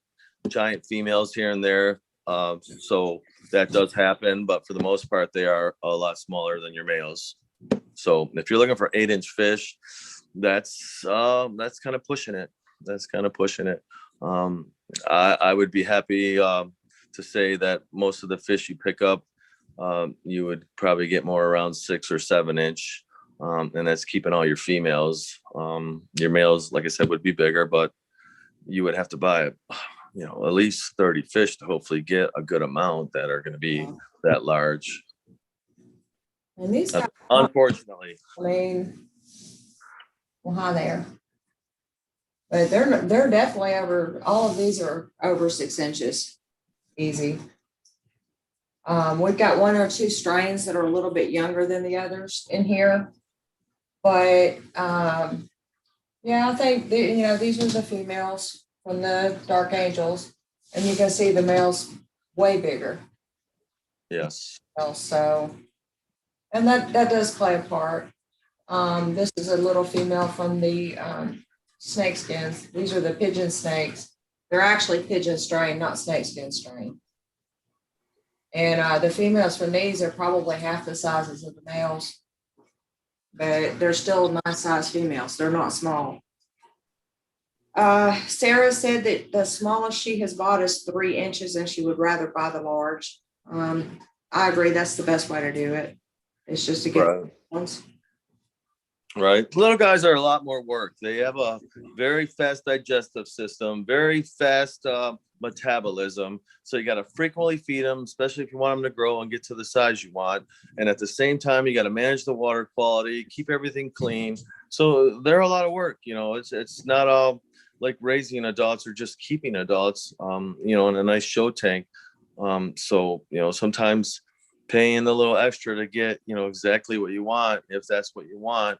giant females here and there. So that does happen, but for the most part, they are a lot smaller than your males. So if you're looking for 8-inch fish, that's kind of pushing it. I would be happy to say that most of the fish you pick up, you would probably get more around 6 or 7 inch. And that's keeping all your females. Your males, like I said, would be bigger, but you would have to buy at least 30 fish to hopefully get a good amount that are going to be that large. And these guys, unfortunately. Well, hi there. But they're definitely over, all of these are over 6 inches. Easy. We've got 1 or 2 strains that are a little bit younger than the others in here. But yeah, I think these are the females from the Dark Angels, and you can see the males way bigger. Yes. So, and that does play a part. This is a little female from the snakeskins. These are the pigeon snakes. They're actually pigeon strain, not snakeskin strain. And the females from these are probably half the sizes of the males, but they're still nice size females. They're not small. Sarah said that the smallest she has bought is 3 inches and she would rather buy the large. I agree. That's the best way to do it. It's just to get ones. Right. Little guys are a lot more work. They have a very fast digestive system, very fast metabolism. So you got to frequently feed them, especially if you want them to grow and get to the size you want. And at the same time, you got to manage the water quality, keep everything clean. So they're a lot of work. It's not all like raising adults or just keeping adults, in a nice show tank. So sometimes paying a little extra to get, exactly what you want, if that's what you want,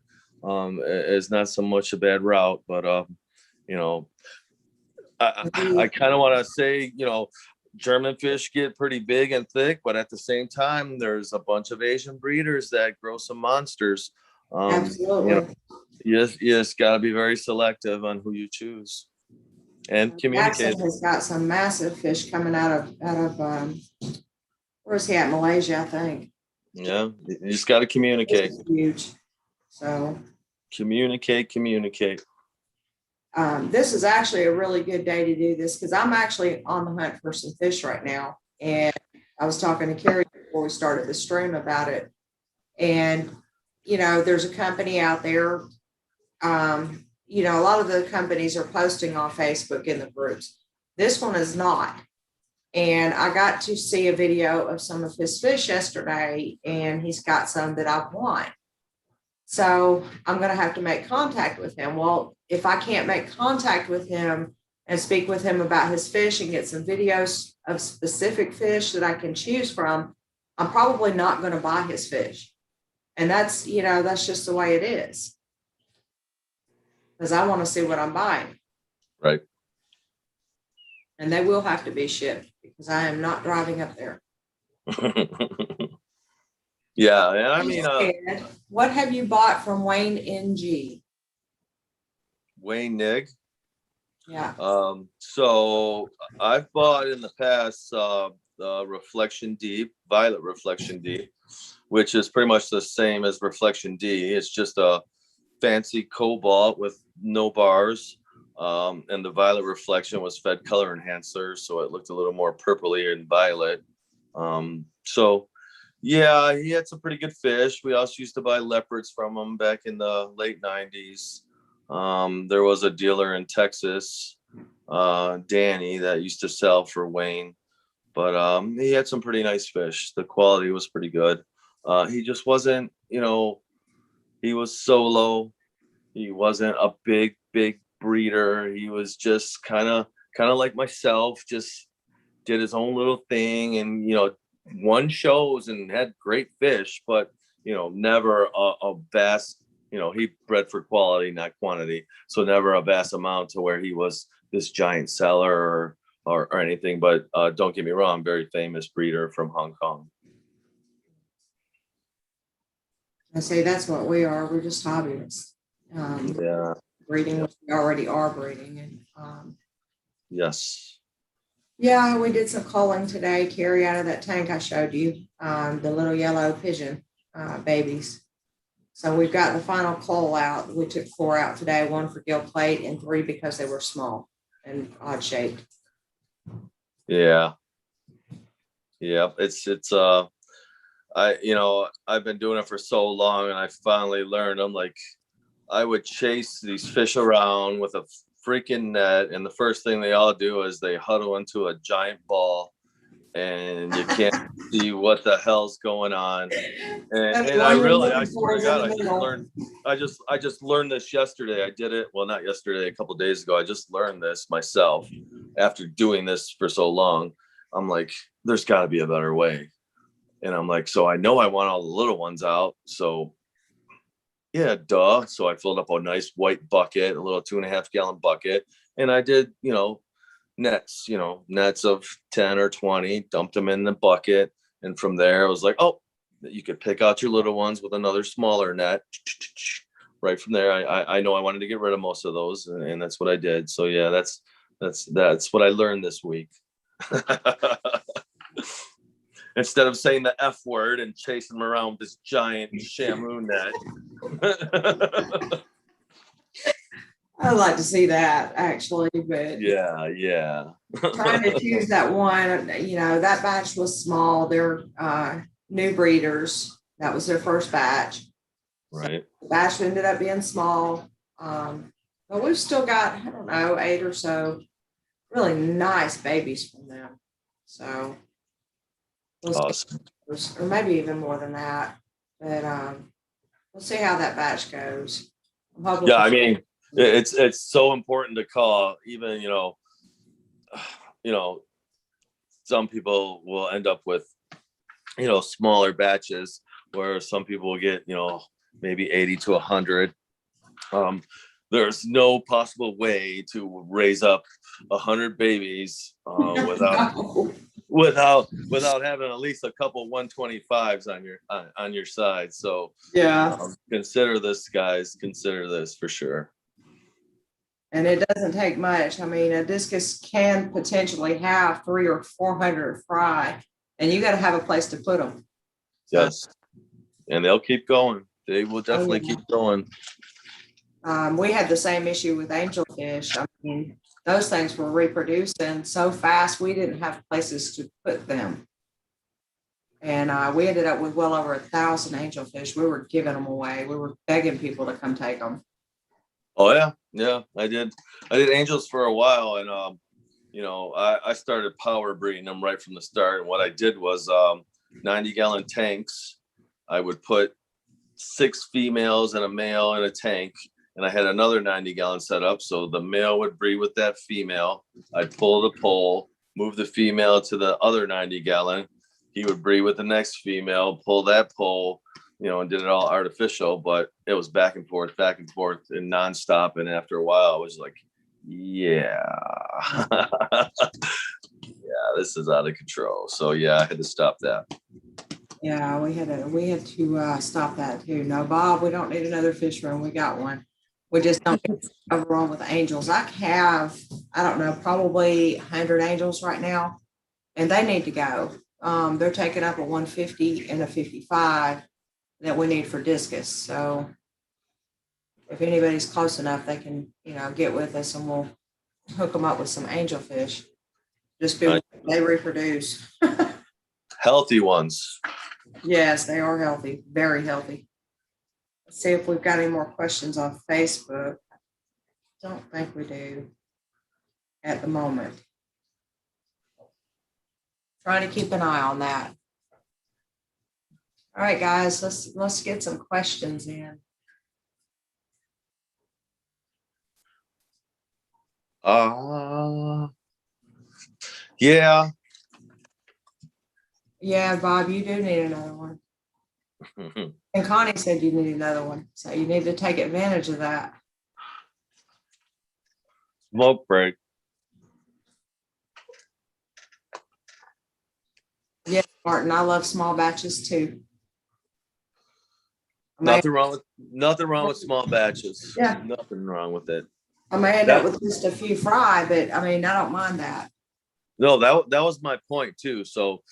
is not so much a bad route. But, I kind of want to say, German fish get pretty big and thick, but at the same time, there's a bunch of Asian breeders that grow some monsters. Absolutely. You just got to be very selective on who you choose and communicate. Jackson has got some massive fish coming out of where's he at? Malaysia, I think. Yeah, you just got to communicate. This is huge. So communicate. This is actually a really good day to do this because I'm actually on the hunt for some fish right now. And I was talking to Carrie before we started the stream about it. And, there's a company out there. A lot of the companies are posting on Facebook in the groups. This one is not. And I got to see a video of some of his fish yesterday, and he's got some that I want. So I'm going to have to make contact with him. Well, if I can't make contact with him and speak with him about his fish and get some videos of specific fish that I can choose from, I'm probably not going to buy his fish. And that's just the way it is. Because I want to see what I'm buying. Right. And they will have to be shipped because I am not driving up there. Yeah, and I mean, what have you bought from Wayne NG? Wayne Nig. Yeah. So I've bought in the past the Reflection D, Violet Reflection D, which is pretty much the same as Reflection D. It's just a fancy cobalt with no bars. And the violet reflection was fed color enhancer, so it looked a little more purpley and violet. So yeah, he had some pretty good fish. We also used to buy leopards from him back in the late 90s. There was a dealer in Texas, Danny, that used to sell for Wayne, but he had some pretty nice fish. The quality was pretty good. He just wasn't, he was solo. He wasn't a big breeder. He was just kind of like myself, just did his own little thing, and won shows and had great fish, but never a vast. He bred for quality, not quantity, so never a vast amount to where he was this giant seller or anything. But don't get me wrong, very famous breeder from Hong Kong. I say that's what we are. We're just hobbyists. Yeah. Breeding, which we already are breeding. And yes. Yeah, we did some culling today, Carrie, out of that tank I showed you, the little yellow pigeon babies. So we've got the final cull out. We took 4 out today, 1 for gill plate and 3 because they were small and odd shaped. Yeah. It's I've been doing it for so long, and I finally learned. I'm like, I would chase these fish around with a freaking net, and the first thing they all do is they huddle into a giant ball, and you can't see what the hell's going on. And I swear to God, I just learned this yesterday. I did it, well, not yesterday, a couple of days ago. I just learned this myself after doing this for so long. I'm like, there's got to be a better way. And I'm like, so I know I want all the little ones out. So yeah, duh. So I filled up a nice white bucket, a little 2.5 gallon bucket. And I did, nets of 10 or 20, dumped them in the bucket. And from there, I was like, oh, you could pick out your little ones with another smaller net. Right from there, I know I wanted to get rid of most of those. And that's what I did. So yeah, that's what I learned this week. Instead of saying the F word and chasing them around with this giant shamu net. I'd like to see that actually, but yeah. Trying to choose that one, that batch was small. They're new breeders. That was their first batch. Right. So the batch ended up being small. But we've still got, I don't know, 8 or so really nice babies from them. So awesome. Or maybe even more than that. But we'll see how that batch goes. Yeah, I mean, it's so important to call. Even some people will end up with smaller batches, where some people will get maybe 80 to 100. There's no possible way to raise up 100 babies without having at least a couple 125s on your side. So yeah, consider this, guys. Consider this for sure. And it doesn't take much. I mean, a discus can potentially have 300 or 400 fry, and you got to have a place to put them. Yes, and they'll keep going. They will definitely keep going. We had the same issue with angelfish. I mean, those things were reproducing so fast, we didn't have places to put them. And we ended up with well over 1,000 angelfish. We were giving them away. We were begging people to come take them. Oh yeah, I did angels for a while, and I started power breeding them right from the start. And what I did was 90-gallon tanks. I would put 6 females and a male in a tank, and I had another 90-gallon set up. So the male would breed with that female. I'd pull the pole, move the female to the other 90-gallon. He would breed with the next female, pull that pole, and did it all artificial, but it was back and forth and nonstop. And after a while, I was like, yeah, this is out of control. So yeah, I had to stop that. Yeah, we had to stop that too. No, Bob, we don't need another fish room. We got one. We just don't get overrun with angels. I have, I don't know, probably 100 angels right now, and they need to go. They're taking up a 150 and a 55 that we need for discus. So if anybody's close enough, they can, get with us and we'll hook them up with some angelfish. Just be they reproduce. Healthy ones. Yes, they are healthy, very healthy. Let's see if we've got any more questions on Facebook. Don't think we do at the moment. Trying to keep an eye on that. All right, guys, let's get some questions in. Yeah. Yeah, Bob, you do need another one. And Connie said you need another one. So you need to take advantage of that. Smoke break. Yeah, Martin, I love small batches too. Nothing wrong with small batches. Yeah. Nothing wrong with it. I may end up with just a few fry, but I mean, I don't mind that. No, that was my point too. So,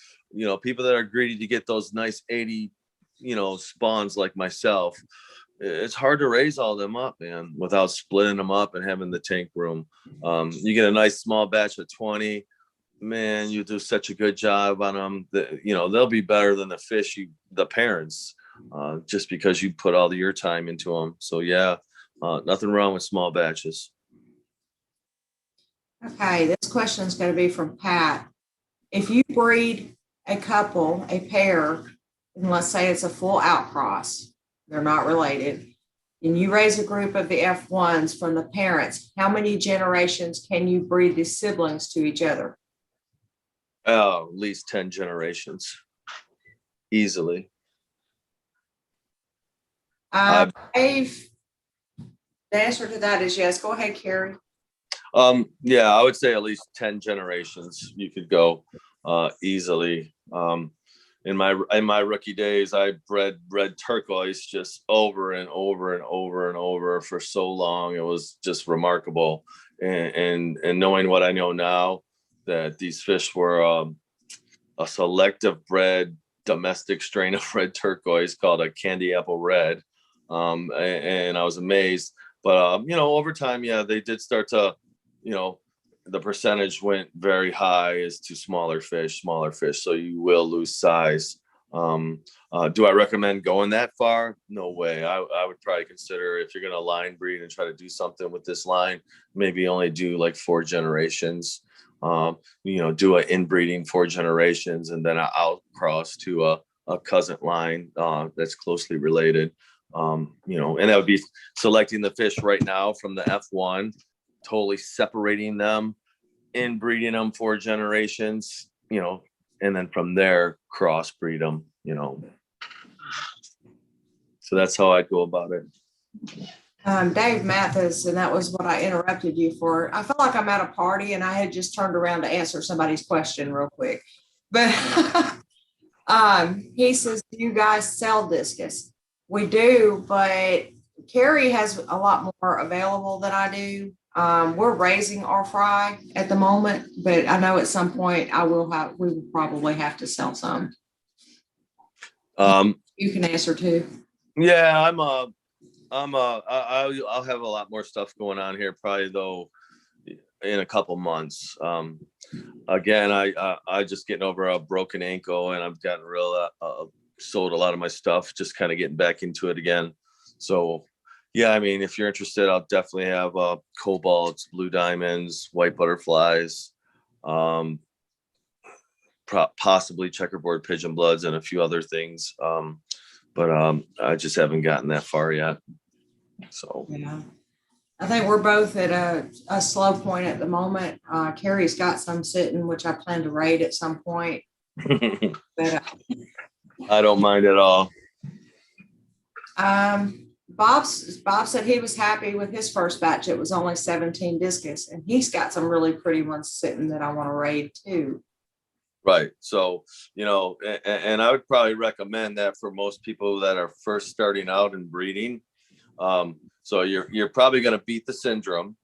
people that are greedy to get those nice 80, spawns like myself, it's hard to raise all them up, man, without splitting them up and having the tank room. You get a nice small batch of 20, man, you do such a good job on them that, they'll be better than the parents, just because you put all your time into them. So yeah, nothing wrong with small batches. Okay, this question is going to be from Pat. If you breed a couple, a pair, and let's say it's a full outcross, they're not related, and you raise a group of the F1s from the parents, how many generations can you breed the siblings to each other? Oh, at least 10 generations. Easily. Dave, the answer to that is yes. Go ahead, Carrie. Yeah, I would say at least 10 generations you could go easily. In my rookie days, I bred red turquoise just over and over and over and over for so long. It was just remarkable. And knowing what I know now, that these fish were a selective bred domestic strain of red turquoise called a candy apple red. And I was amazed. But, over time, yeah, they did start to, the percentage went very high as to smaller fish. So you will lose size. Do I recommend going that far? No way. I would probably consider, if you're going to line breed and try to do something with this line, maybe only do like 4 generations. Do an inbreeding 4 generations and then an outcross to a cousin line that's closely related. And that would be selecting the fish right now from the F1, totally separating them, inbreeding them 4 generations, and then from there crossbreed them, So that's how I'd go about it. Dave Mathis, and that was what I interrupted you for. I felt like I'm at a party and I had just turned around to answer somebody's question real quick. But he says, do you guys sell discus? We do, but Carrie has a lot more available than I do. We're raising our fry at the moment, but I know at some point we will probably have to sell some. You can answer too. Yeah, I'll have a lot more stuff going on here probably though in a couple months. Again, I just getting over a broken ankle and I've gotten sold a lot of my stuff, just kind of getting back into it again. So yeah, I mean, if you're interested, I'll definitely have cobalts, blue diamonds, white butterflies, possibly checkerboard pigeon bloods and a few other things. But I just haven't gotten that far yet. So yeah, I think we're both at a slow point at the moment. Carrie's got some sitting, which I plan to raid at some point. But I don't mind at all. Bob said he was happy with his first batch. It was only 17 discus, and he's got some really pretty ones sitting that I want to raid too. Right. So, and I would probably recommend that for most people that are first starting out in breeding. So you're probably going to beat the syndrome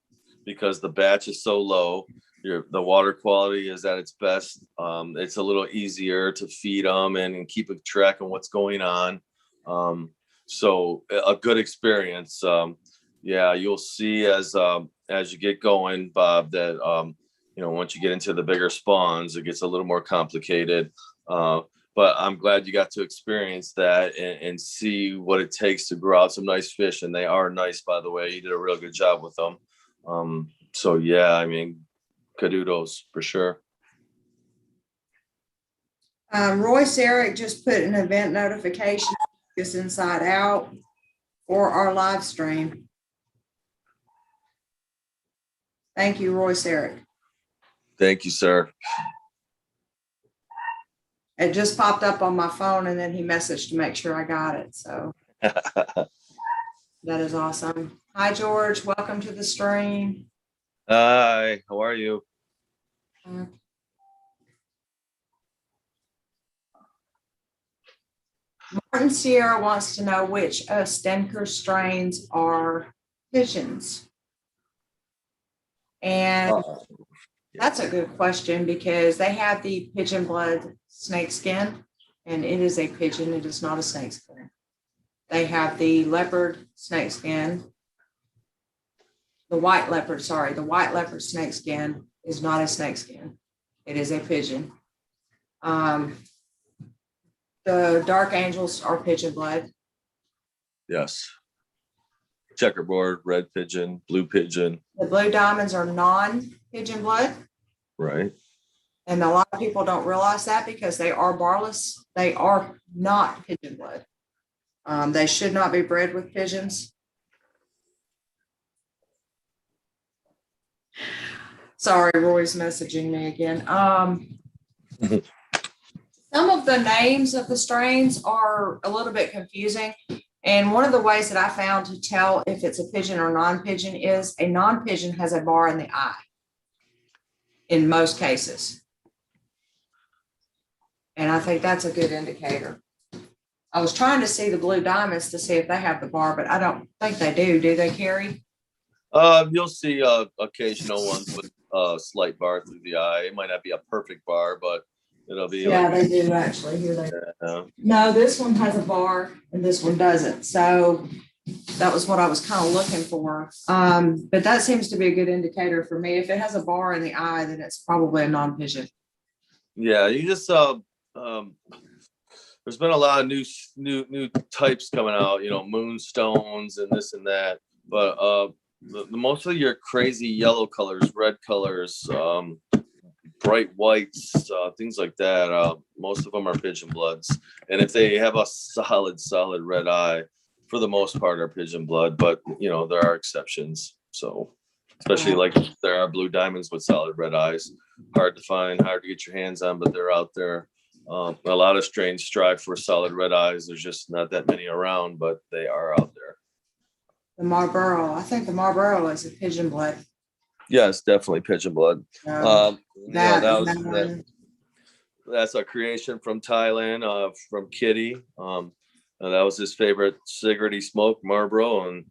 because the batch is so low. The water quality is at its best. It's a little easier to feed them and keep a track on what's going on. So a good experience. Yeah, you'll see as you get going, Bob, that once you get into the bigger spawns, it gets a little more complicated. But I'm glad you got to experience that and see what it takes to grow out some nice fish. And they are nice, by the way. You did a real good job with them. So yeah, I mean, kudos for sure. Royce Eric just put an event notification, Discus Inside Out, for our live stream. Thank you, Royce Eric. Thank you, sir. It just popped up on my phone, and then he messaged to make sure I got it. So that is awesome. Hi, George. Welcome to the stream. Hi, how are you? Martin Sierra wants to know which Stenker strains are pigeons. And that's a good question, because they have the pigeon blood snake skin, and it is a pigeon. It is not a snake skin. They have the leopard snake skin. The white leopard snake skin is not a snake skin. It is a pigeon. The dark angels are pigeon blood. Yes. Checkerboard, red pigeon, blue pigeon. The blue diamonds are non-pigeon blood. Right. And a lot of people don't realize that, because they are barless. They are not pigeon blood. They should not be bred with pigeons. Sorry, Roy's messaging me again. Some of the names of the strains are a little bit confusing. And one of the ways that I found to tell if it's a pigeon or non-pigeon is a non-pigeon has a bar in the eye in most cases. And I think that's a good indicator. I was trying to see the blue diamonds to see if they have the bar, but I don't think they do. Do they, Carrie? You'll see occasional ones with a slight bar through the eye. It might not be a perfect bar, but it'll be. Yeah, they do actually. Here they. No, this one has a bar and this one doesn't. So that was what I was kind of looking for. But that seems to be a good indicator for me. If it has a bar in the eye, then it's probably a non-pigeon. Yeah, you just there's been a lot of new types coming out, moonstones and this and that. But the most of your crazy yellow colors, red colors, bright whites, things like that, most of them are pigeon bloods. And if they have a solid red eye, for the most part are pigeon blood, but there are exceptions. So especially like there are blue diamonds with solid red eyes, hard to find, hard to get your hands on, but they're out there. A lot of strains strive for solid red eyes. There's just not that many around, but they are out there. The Marlboro, I think the Marlboro is a pigeon blood. Yes, definitely pigeon blood. That's a creation from Thailand, from Kitty. That was his favorite cigarette he smoked, Marlboro, and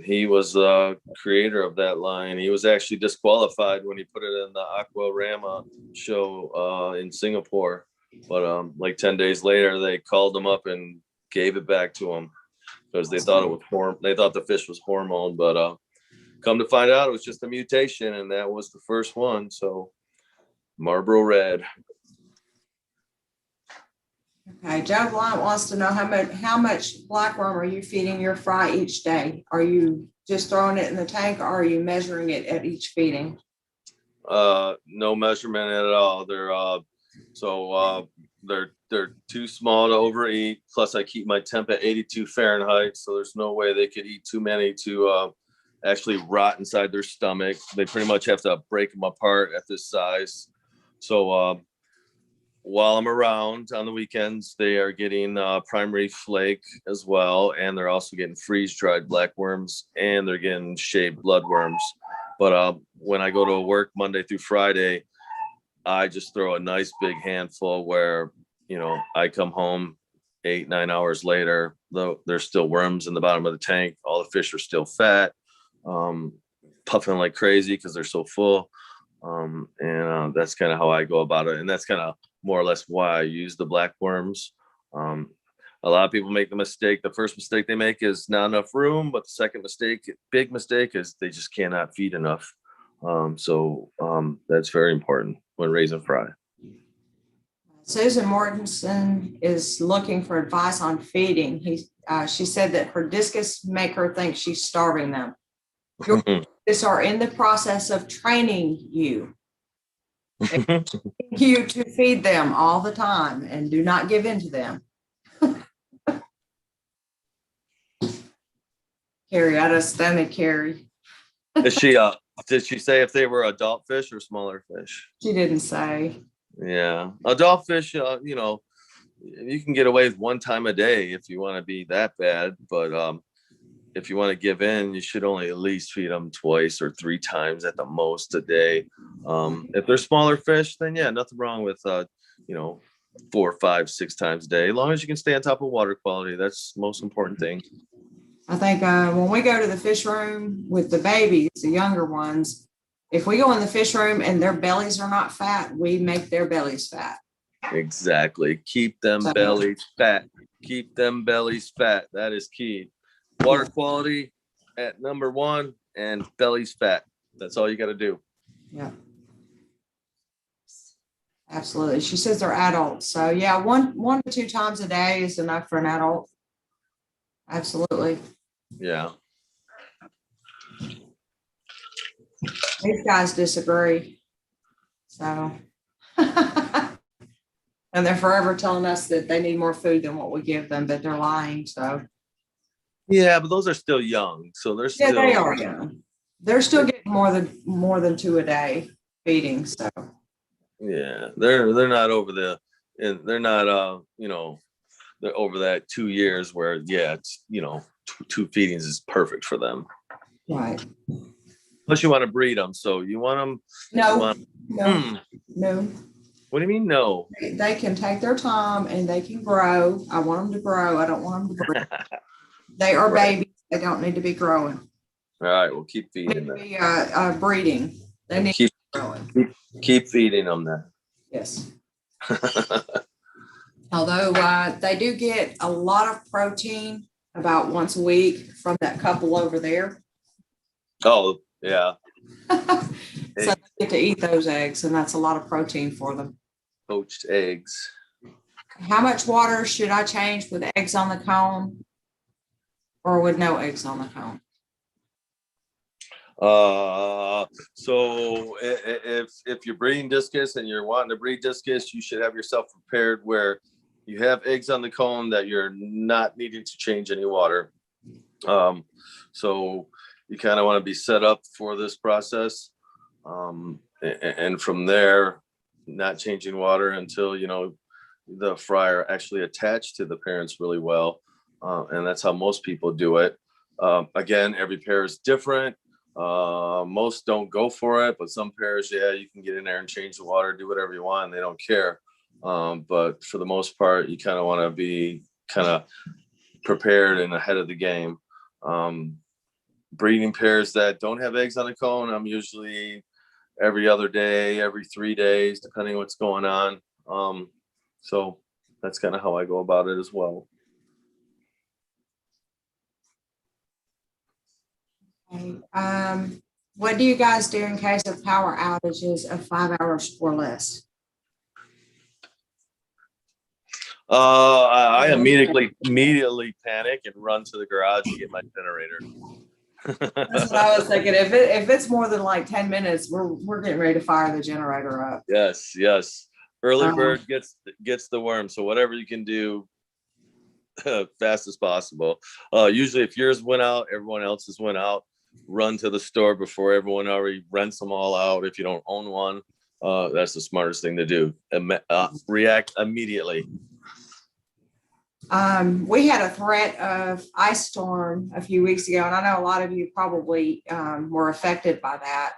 he was the creator of that line. He was actually disqualified when he put it in the Aquarama show in Singapore, but like 10 days later, they called him up and gave it back to him because they thought the fish was hormone, but come to find out, it was just a mutation, and that was the first one. So Marlboro Red. Okay, Joe Blunt wants to know how much blackworm are you feeding your fry each day? Are you just throwing it in the tank, or are you measuring it at each feeding? No measurement at all. They're too small to overeat. Plus, I keep my temp at 82 Fahrenheit, so there's no way they could eat too many to actually rot inside their stomach. They pretty much have to break them apart at this size. So while I'm around on the weekends, they are getting primary flake as well, and they're also getting freeze-dried blackworms, and they're getting shaved bloodworms. But when I go to work Monday through Friday, I just throw a nice big handful where, I come home 8-9 hours later, though there's still worms in the bottom of the tank. All the fish are still fat, puffing like crazy because they're so full. And that's kind of how I go about it. And that's kind of more or less why I use the blackworms. A A lot of people make the mistake. The first mistake they make is not enough room, but the second mistake, big mistake, is they just cannot feed enough. That's very important when raising fry. Susan Mortensen is looking for advice on feeding. She said that her discus maker thinks she's starving them. Your discus are in the process of training you. You to feed them all the time and do not give in to them. Carrie, I just stomach Carrie. Did she say if they were adult fish or smaller fish? She didn't say. Yeah, adult fish, you can get away with one time a day if you want to be that bad, but if you want to give in, you should only at least feed them twice or 3 times at the most a day. If they're smaller fish, then yeah, nothing wrong with 4, 5, 6 times a day, as long as you can stay on top of water quality. That's the most important thing. I think when we go to the fish room with the babies, the younger ones, if we go in the fish room and their bellies are not fat, we make their bellies fat. Exactly. Keep them bellies fat. Keep them bellies fat. That is key. Water quality at number 1 and bellies fat. That's all you got to do. Yeah. Absolutely. She says they're adults. So yeah, 1 to 2 times a day is enough for an adult. Absolutely. Yeah. These guys disagree. So, and they're forever telling us that they need more food than what we give them, but they're lying. So, yeah, but those are still young. So they're still. Yeah, they are young. They're still getting more than 2 a day feeding. So, yeah, they're not over they're not they're over that 2 years where it's 2 feedings is perfect for them. Right. Unless you want to breed them, so you want them. No. What do you mean no? They can take their time and they can grow. I want them to grow. I don't want them to breed. They are babies. They don't need to be growing. All right, we'll keep They feeding need to them. be breeding. They need to be growing. Keep feeding them then. Yes. Although they do get a lot of protein about once a week from that couple over there. Oh, yeah. So they get to eat those eggs, and that's a lot of protein for them. Poached eggs. How much water should I change with eggs on the cone or with no eggs on the cone? So if you're breeding discus and you're wanting to breed discus, you should have yourself prepared where you have eggs on the cone that you're not needing to change any water. So you kind of want to be set up for this process. And from there, not changing water until, the fry are actually attached to the parents really well. And that's how most people do it. Again, every pair is different. Most don't go for it, but some pairs, you can get in there and change the water, do whatever you want, and they don't care. But for the most part, you kind of want to be kind of prepared and ahead of the game. Breeding pairs that don't have eggs on the cone, I'm usually every other day, every 3 days, depending what's going on. So that's kind of how I go about it as well. Okay. What do you guys do in case of power outages of 5 hours or less? I immediately panic and run to the garage and get my generator. That's what I was thinking. If it's more than like 10 minutes, we're getting ready to fire the generator up. Yes. Early bird gets the worm. So whatever you can do fast as possible. Usually if yours went out, everyone else's went out. Run to the store before everyone already rents them all out. If you don't own one, that's the smartest thing to do. React immediately. We had a threat of ice storm a few weeks ago, and I know a lot of you probably were affected by that.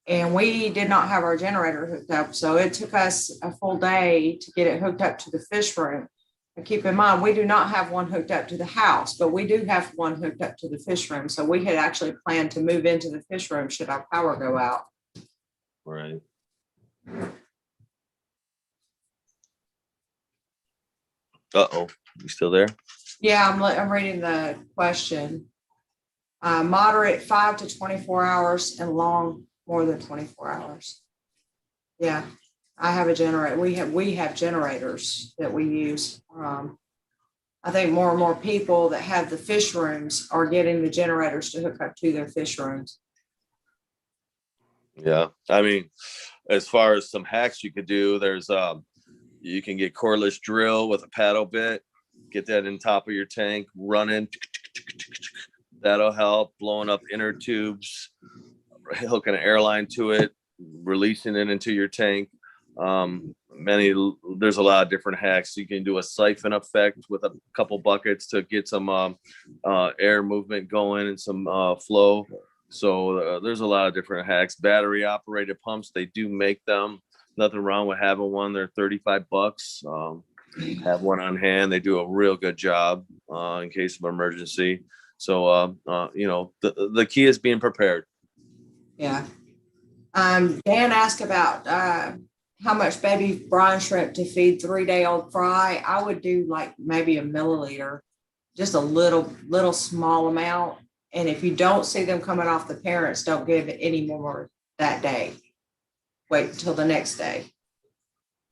And we did not have our generator hooked up, so it took us a full day to get it hooked up to the fish room. And keep in mind, we do not have one hooked up to the house, but we do have one hooked up to the fish room. So we had actually planned to move into the fish room should our power go out. Right. Uh-oh. You still there? Yeah, I'm reading the question. Moderate 5 to 24 hours and long more than 24 hours. Yeah, I have a generator. We have generators that we use. I think more and more people that have the fish rooms are getting the generators to hook up to their fish rooms. Yeah, I mean, as far as some hacks you could do, there's you can get cordless drill with a paddle bit, get that in top of your tank, running. That'll help. Blowing up inner tubes, hooking an airline to it, releasing it into your tank. There's a lot of different hacks. You can do a siphon effect with a couple buckets to get some air movement going and some flow. So there's a lot of different hacks. Battery operated pumps, they do make them. Nothing wrong with having one. They're $35. Have one on hand. They do a real good job in case of emergency. So the key is being prepared. Yeah. Dan asked about how much baby brine shrimp to feed 3-day-old fry. I would do like maybe a milliliter, just a little small amount. And if you don't see them coming off the parents, don't give it any more that day. Wait until the next day.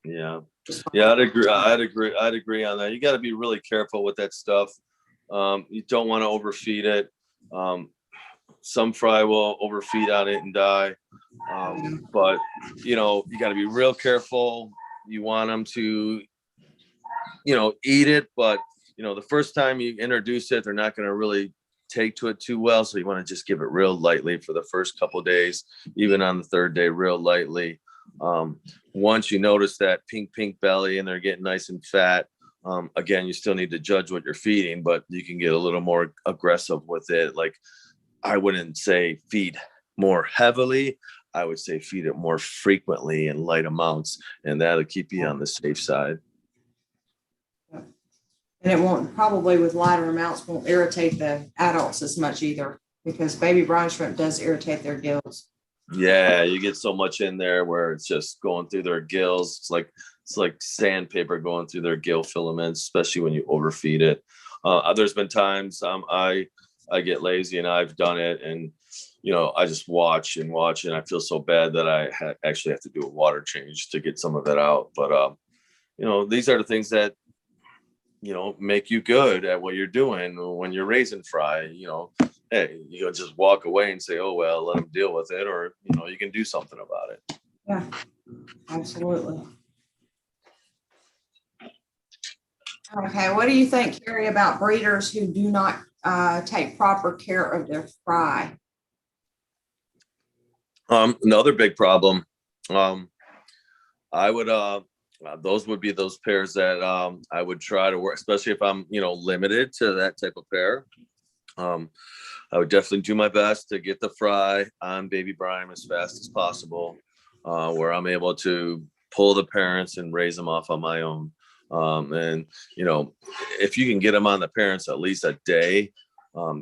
Yeah. Yeah, I'd agree on that. You got to be really careful with that stuff. You don't want to overfeed it. Some fry will overfeed on it and die. But you got to be real careful. You want them to, eat it, but the first time you introduce it, they're not going to really take to it too well. So you want to just give it real lightly for the first couple of days, even on the third day, real lightly. Once you notice that pink belly and they're getting nice and fat, again, you still need to judge what you're feeding, but you can get a little more aggressive with it. Like, I wouldn't say feed more heavily. I would say feed it more frequently in light amounts, and that'll keep you on the safe side. And it won't, probably with lighter amounts, won't irritate the adults as much either, because baby brine shrimp does irritate their gills. Yeah, you get so much in there where it's just going through their gills. It's like sandpaper going through their gill filaments, especially when you overfeed it. There's been times I get lazy and I've done it, and I just watch, and I feel so bad that I actually have to do a water change to get some of it out. But these are the things that make you good at what you're doing when you're raising fry. Hey, you can just walk away and say, oh well, let them deal with it, or you can do something about it. Yeah, absolutely. Okay, what do you think, Carrie, about breeders who do not take proper care of their fry? Another big problem. I would those would be those pairs that I would try to work, especially if I'm limited to that type of pair. I would definitely do my best to get the fry on baby brine as fast as possible, where I'm able to pull the parents and raise them off on my own. And if you can get them on the parents at least a day,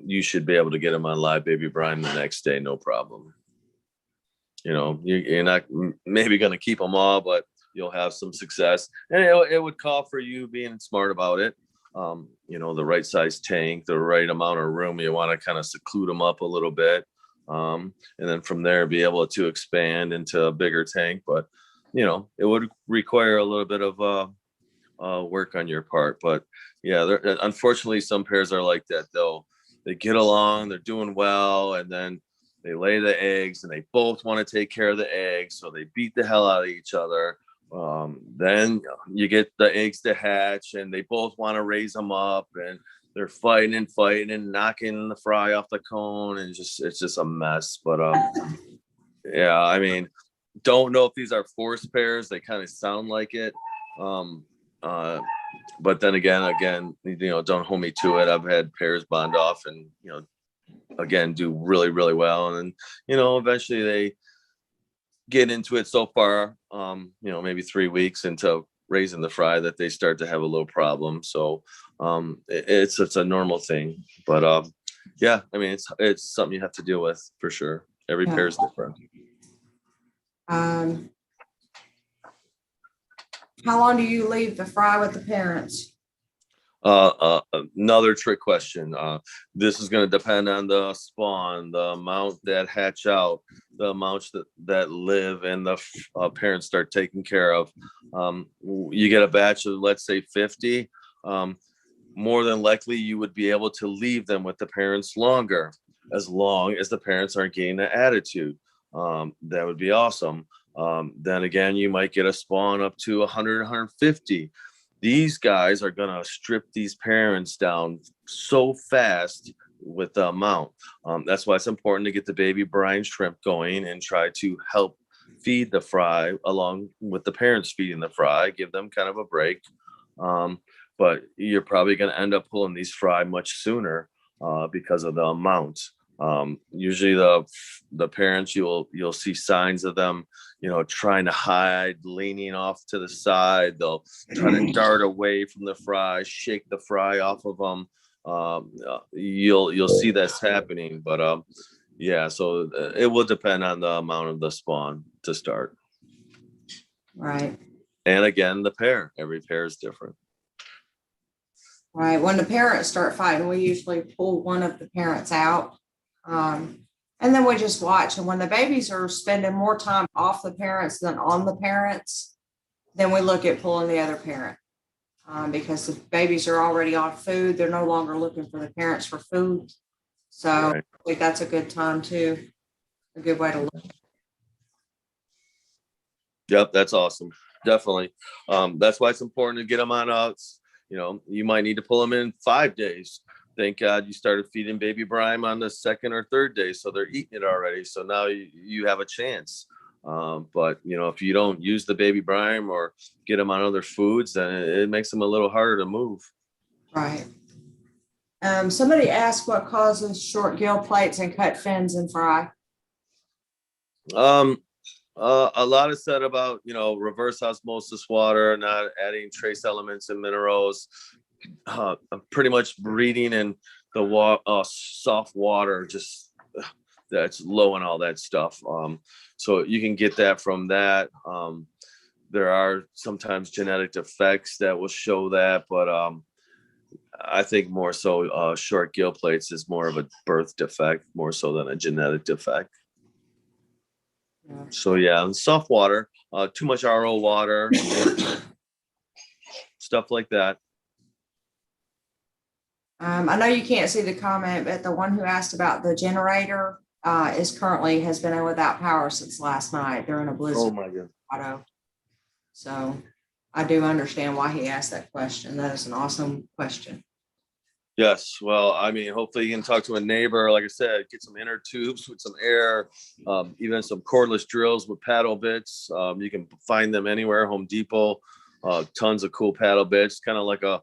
you should be able to get them on live baby brine the next day, no problem. You're not maybe going to keep them all, but you'll have some success, and it would call for you being smart about it. The right size tank, the right amount of room. You want to kind of seclude them up a little bit, and then from there be able to expand into a bigger tank. But it would require a little bit of work on your part. But yeah, unfortunately some pairs are like that. They get along, they're doing well, and then they lay the eggs, and they both want to take care of the eggs, so they beat the hell out of each other. Then you get the eggs to hatch, and they both want to raise them up, and they're fighting and knocking the fry off the cone, and it's just a mess. But yeah, I mean, don't know if these are forced pairs. They kind of sound like it. But then again, don't hold me to it. I've had pairs bond off and again do really, really well, and eventually they get into it so far, maybe 3 weeks into raising the fry, that they start to have a little problem. So it's a normal thing. But yeah, I mean, it's something you have to deal with for sure. Every pair is different. How long do you leave the fry with the parents? Another trick question. This is going to depend on the spawn, the amount that hatch out, the amounts that live, and the parents start taking care of. You get a batch of, let's say, 50. More than likely, you would be able to leave them with the parents longer, as long as the parents aren't getting an attitude. That would be awesome. Then again, you might get a spawn up to 100, 150. These guys are going to strip these parents down so fast with the amount. That's why it's important to get the baby brine shrimp going and try to help feed the fry along with the parents feeding the fry, give them kind of a break. But you're probably going to end up pulling these fry much sooner because of the amount. Usually the parents, you'll see signs of them, trying to hide, leaning off to the side. They'll try to dart away from the fry, shake the fry off of them. You'll see that's happening, but yeah, so it will depend on the amount of the spawn to start. Right. And again, every pair is different. Right. When the parents start fighting, we usually pull one of the parents out. And then we just watch. And when the babies are spending more time off the parents than on the parents, then we look at pulling the other parent. Because the babies are already on food. They're no longer looking for the parents for food. So right. I think that's a good time too. A good way to look. Yep, that's awesome. Definitely. That's why it's important to get them on you might need to pull them in 5 days. Thank God you started feeding baby brine on the second or third day, so they're eating it already. So now you have a chance. But if you don't use the baby brine or get them on other foods, then it makes them a little harder to move. Right. Somebody asked what causes short gill plates and cut fins in fry. A lot is said about reverse osmosis water, not adding trace elements and minerals. Pretty much breeding in the soft water, just that's low in all that stuff. So you can get that from that. There are sometimes genetic defects that will show that, but I think more so short gill plates is more of a birth defect more so than a genetic defect. Yeah. So yeah, soft water, too much RO water, stuff like that. I know you can't see the comment, but the one who asked about the generator has been without power since last night. They're in a blizzard. Oh my God. So I do understand why he asked that question. That is an awesome question. Yes. Well, I mean, hopefully you can talk to a neighbor. Like I said, get some inner tubes with some air, even some cordless drills with paddle bits. You can find them anywhere, Home Depot, tons of cool paddle bits, kind of like a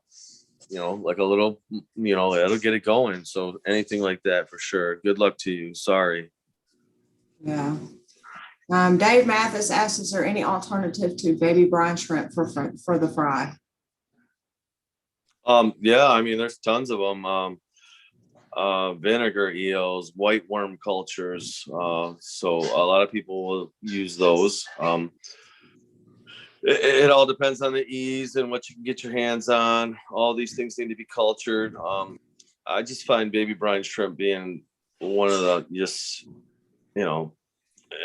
little, that'll get it going. So anything like that for sure. Good luck to you. Sorry. Yeah. Dave Mathis asks, is there any alternative to baby brine shrimp for the fry? Yeah, I mean, there's tons of them. Vinegar eels, white worm cultures. So a lot of people will use those. It all depends on the ease and what you can get your hands on. All these things need to be cultured. I just find baby brine shrimp being one of the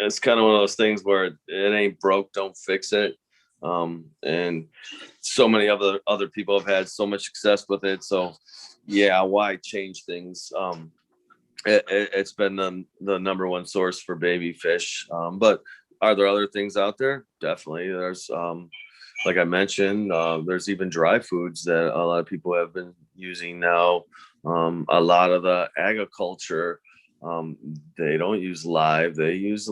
it's kind of one of those things where it ain't broke, don't fix it. And so many other people have had so much success with it. So yeah, why change things? It's been the number one source for baby fish. But are there other things out there? Definitely. There's, like I mentioned, there's even dry foods that a lot of people have been using now. A lot of the agriculture, they don't use live. They use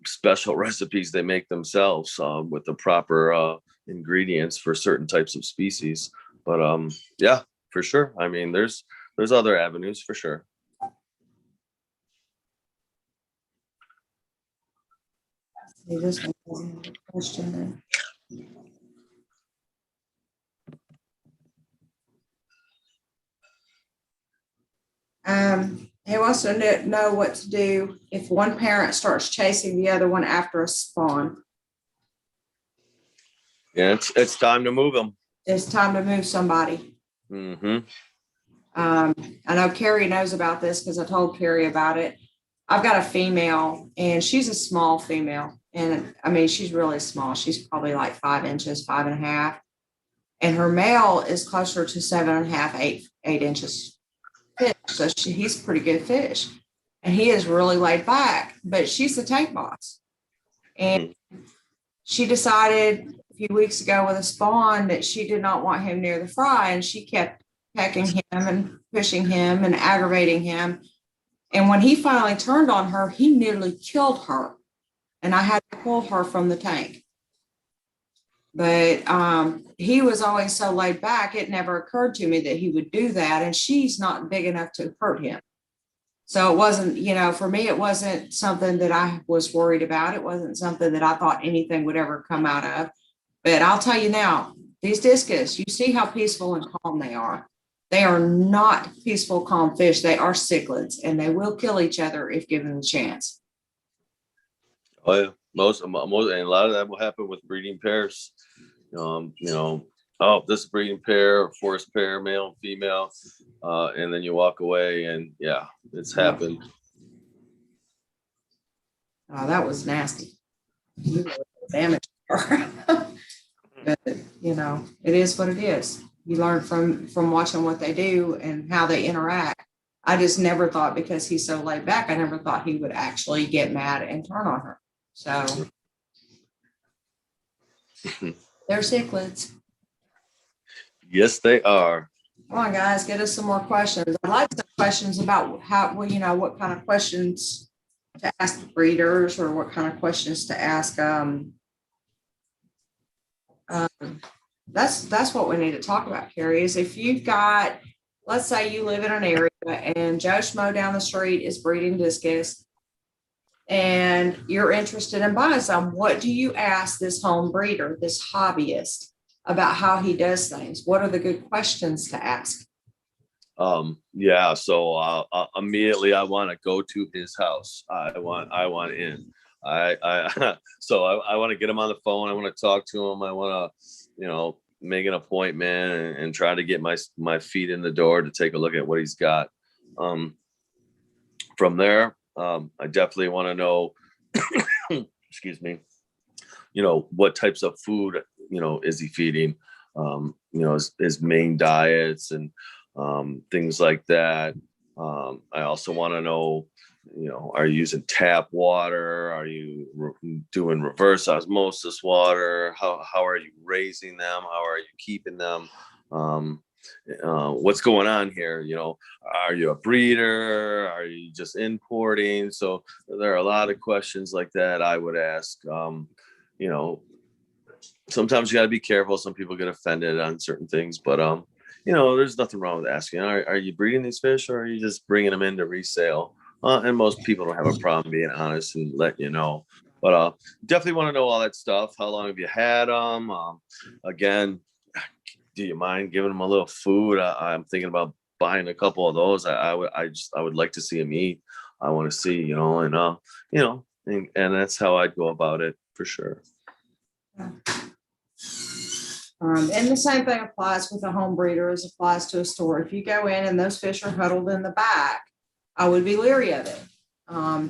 special recipes they make themselves with the proper ingredients for certain types of species. But yeah, for sure. I mean, there's other avenues for sure. This question. He wants to know what to do if one parent starts chasing the other one after a spawn. Yeah, it's time to move them. it's time to move somebody. Mm-hmm. I know Carrie knows about this because I told Carrie about it. I've got a female, and she's a small female. And I mean, she's really small. She's probably like 5 inches, 5.5. And her male is closer to 7.5, 8 inches fish. So he's a pretty good fish. And he is really laid back, but she's the tank boss. And she decided a few weeks ago with a spawn that she did not want him near the fry. And she kept pecking him and pushing him and aggravating him. And when he finally turned on her, he nearly killed her. And I had to pull her from the tank. But he was always so laid back, it never occurred to me that he would do that. And she's not big enough to hurt him. So it wasn't, for me, it wasn't something that I was worried about. It wasn't something that I thought anything would ever come out of. But I'll tell you now, these discus, you see how peaceful and calm they are. They are not peaceful, calm fish. They are cichlids, and they will kill each other if given the chance. Oh yeah, most, and a lot of that will happen with breeding pairs. This breeding pair, forest pair, male and female, and then you walk away, and yeah, it's happened. Oh, that was nasty. You really damaged her. But it is what it is. You learn from watching what they do and how they interact. I just never thought, because he's so laid back, I never thought he would actually get mad and turn on her. So they're cichlids. Yes, they are. Come on, guys, get us some more questions. I'd like some questions about what kind of questions to ask the breeders, or what kind of questions to ask. That's what we need to talk about, Carrie, is if you've got, let's say you live in an area and Joe Schmo down the street is breeding discus and you're interested in buying some, what do you ask this home breeder, this hobbyist, about how he does things? What are the good questions to ask? So immediately I want to go to his house. I want in. I want to get him on the phone. I want to talk to him. I want to, make an appointment and try to get my feet in the door to take a look at what he's got. From there, I definitely want to know, excuse me, what types of food, is he feeding, his main diets and things like that. I also want to know, are you using tap water? Are you doing reverse osmosis water? How are you raising them? How are you keeping them? What's going on here? Are you a breeder? Are you just importing? So there are a lot of questions like that I would ask. Sometimes you got to be careful. Some people get offended on certain things, but there's nothing wrong with asking, are you breeding these fish, or are you just bringing them in to resale? And most people don't have a problem being honest and let you know. But definitely want to know all that stuff. How long have you had them? Again, do you mind giving them a little food? I'm thinking about buying a couple of those. I would like to see them eat. I want to see, and that's how I'd go about it for sure. And the same thing applies with a home breeder as applies to a store. If you go in and those fish are huddled in the back, I would be leery of it.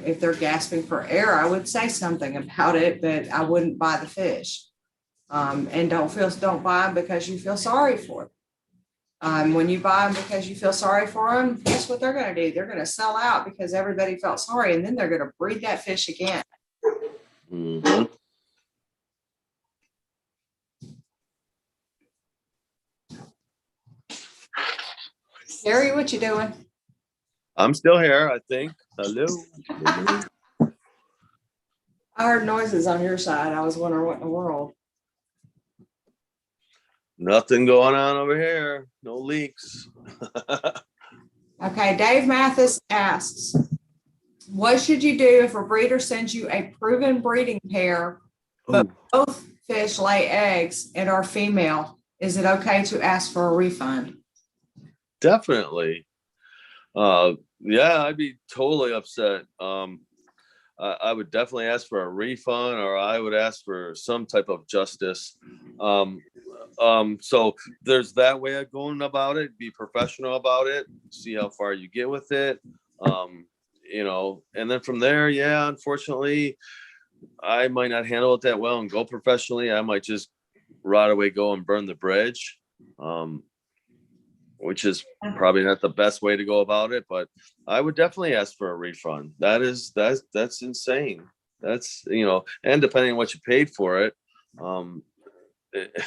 If they're gasping for air, I would say something about it, but I wouldn't buy the fish. And don't buy them because you feel sorry for them. When you buy them because you feel sorry for them, guess what they're going to do? They're going to sell out because everybody felt sorry, and then they're going to breed that fish again. Mm-hmm. Gary, what you doing? I'm still here, I think. Hello. I heard noises on your side. I was wondering what in the world. Nothing going on over here. No leaks. Okay, Dave Mathis asks, what should you do if a breeder sends you a proven breeding pair, but both fish lay eggs and are female? Is it okay to ask for a refund? Definitely. I'd be totally upset. I would definitely ask for a refund, or I would ask for some type of justice. So there's that way of going about it. Be professional about it. See how far you get with it. You know, and then from there, yeah, unfortunately, I might not handle it that well and go professionally. I might just right away go and burn the bridge, which is probably not the best way to go about it. But I would definitely ask for a refund. That's insane. That's, you know, and depending on what you paid for it, it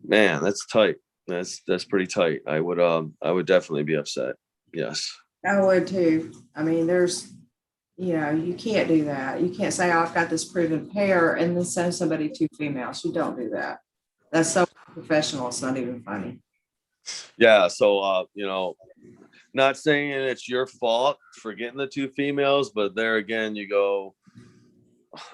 man, that's tight. That's pretty tight. I would definitely be upset. Yes. I would too. I mean, there's, you know, you can't do that. You can't say, oh, I've got this proven pair and then send somebody two females. You don't do that. That's so professional. It's not even funny. Yeah. So, you know, not saying it's your fault for getting the two females, but there again, you go,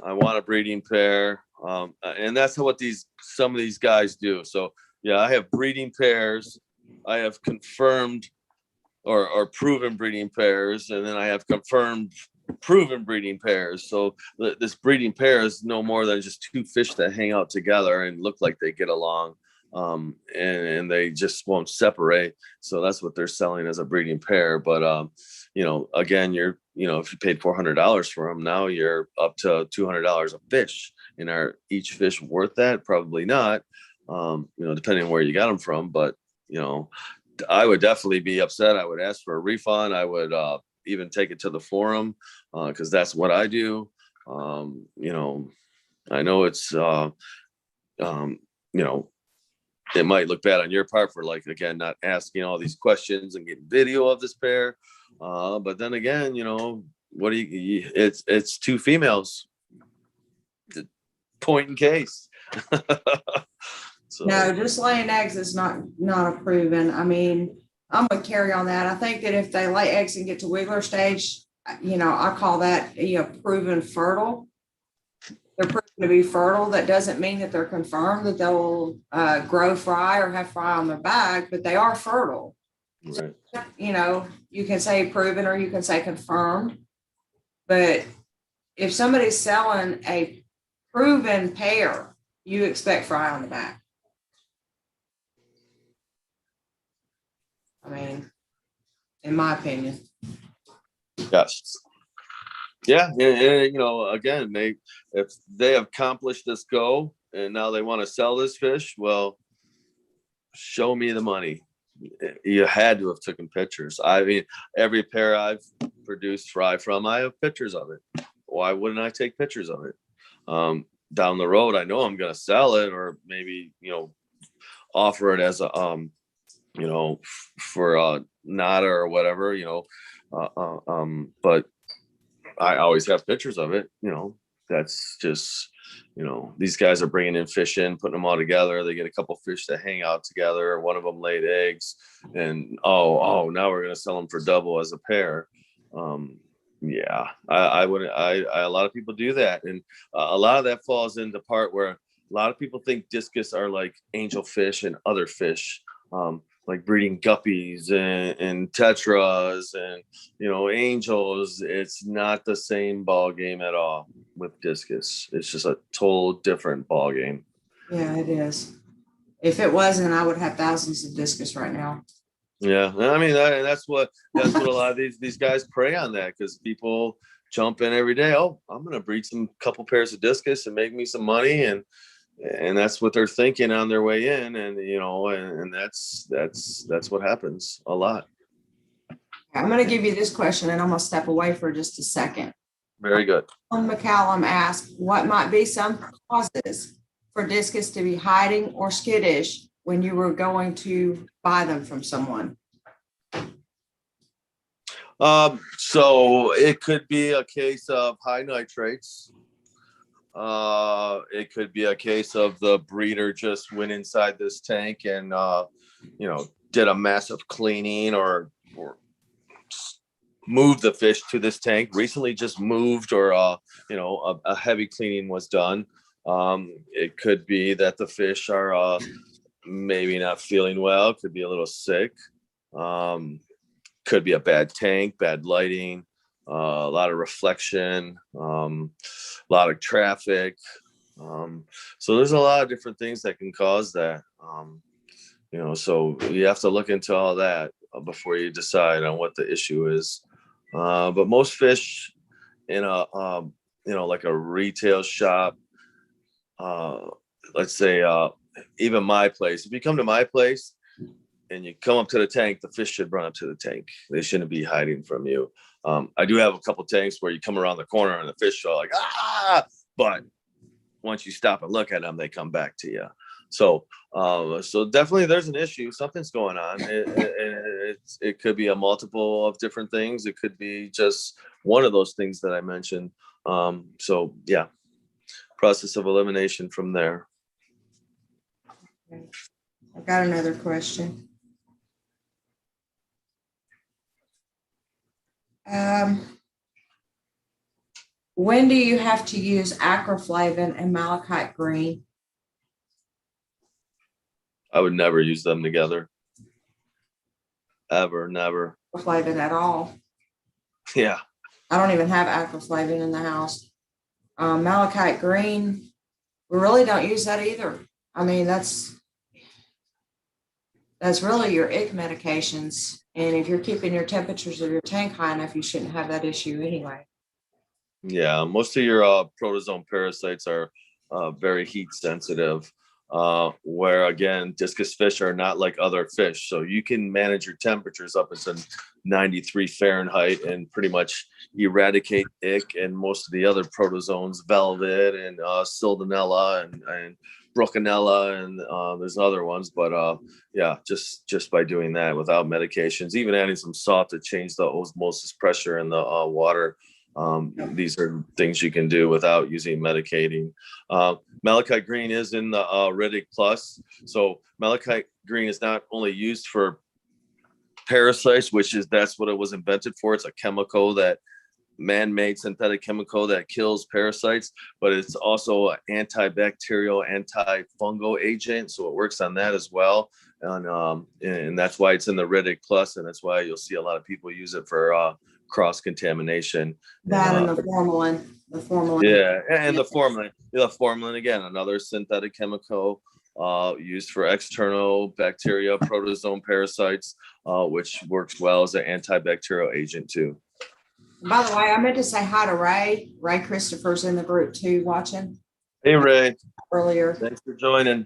I want a breeding pair. And that's what some of these guys do. So yeah, I have breeding pairs. I have confirmed or proven breeding pairs, and then I have confirmed proven breeding pairs. So this breeding pair is no more than just two fish that hang out together and look like they get along, and they just won't separate. So that's what they're selling as a breeding pair. But you know, again, if you paid $400 for them, now you're up to $200 a fish. And are each fish worth that? Probably not. You know, depending on where you got them from. But you know, I would definitely be upset. I would ask for a refund. I would even take it to the forum, because that's what I do. You know, I know it's you know, it might look bad on your part for, like, again, not asking all these questions and getting video of this pair. But then again, you know, what do you? It's two females. Point in case. So. No, just laying eggs is not a proven. I mean, I'm gonna carry on that. I think that if they lay eggs and get to wiggler stage, you know, I call that, you know, proven fertile. They're proven to be fertile. That doesn't mean that they're confirmed that they'll grow fry or have fry on their back, but they are fertile. Right. So, you know, you can say proven or you can say confirmed, but if somebody's selling a proven pair, you expect fry on the back. I mean, in my opinion. Yes. Yeah, and, you know, again, if they have accomplished this goal and now they want to sell this fish, well, show me the money. You had to have taken pictures. I mean, every pair I've produced fry from, I have pictures of it. Why wouldn't I take pictures of it? Down the road, I know I'm going to sell it, or maybe, you know, offer it as a you know, for a nada or whatever, you know, but I always have pictures of it. You know, that's just, you know, these guys are bringing in fish in, putting them all together. They get a couple fish that hang out together. One of them laid eggs, and now we're gonna sell them for double as a pair. Yeah, I wouldn't. A lot of people do that, and a lot of that falls into part where a lot of people think discus are like angelfish and other fish. Like breeding guppies and tetras and, you know, angels. It's not the same ball game at all with discus. It's just a total different ball game. Yeah, it is. If it wasn't, I would have thousands of discus right now. Yeah, I mean, that's what a lot of these guys prey on, that because people jump in every day. Oh, I'm gonna breed some couple pairs of discus and make me some money, and that's what they're thinking on their way in, and you know, and that's what happens a lot. I'm going to give you this question, and I'm going to step away for just a second. Very good. McCallum asked, what might be some causes for discus to be hiding or skittish when you were going to buy them from someone? So it could be a case of high nitrates. It could be a case of the breeder just went inside this tank and you know, did a massive cleaning or moved the fish to this tank recently, just moved, or you know, a heavy cleaning was done. It could be that the fish are maybe not feeling well, could be a little sick, could be a bad tank, bad lighting, a lot of reflection, a lot of traffic, So there's a lot of different things that can cause that. So you have to look into all that before you decide on what the issue is. But most fish in like a retail shop, let's say, even my place, if you come to my place and you come up to the tank, the fish should run up to the tank. They shouldn't be hiding from you. I do have a couple tanks where you come around the corner and the fish are like, but once you stop and look at them, they come back to you. So definitely there's an issue. Something's going on. It could be a multiple of different things. It could be just one of those things that I mentioned. So yeah, process of elimination from there. Okay. I've got another question. When do you have to use Acroflavin and Malachite green? I would never use them together. Ever, never. Acroflavin at all. Yeah. I don't even have Acroflavin in the house. Malachite green, we really don't use that either. I mean, that's really your ick medications. And if you're keeping your temperatures of your tank high enough, you shouldn't have that issue anyway. Yeah, most of your protozoan parasites are very heat sensitive, where again, discus fish are not like other fish. So you can manage your temperatures up to 93 Fahrenheit and pretty much eradicate ick and most of the other protozoans, velvet and Sildenella and Bruchinella, and there's other ones. But yeah, just by doing that without medications, even adding some salt to change the osmosis pressure in the water. These are things you can do without using medicating. Malachite green is in the Riddick Plus. So Malachite green is not only used for parasites, that's what it was invented for. It's a chemical, that man-made synthetic chemical that kills parasites, but it's also an antibacterial, antifungal agent. So it works on that as well. And that's why it's in the Riddick Plus, and that's why you'll see a lot of people use it for cross-contamination. That and the formalin. Yeah, and the formalin again, another synthetic chemical used for external bacteria, protozoan parasites, which works well as an antibacterial agent too. By the way, I meant to say hi to Ray. Ray Christopher's in the group too, watching. Hey Ray, earlier. Thanks for joining.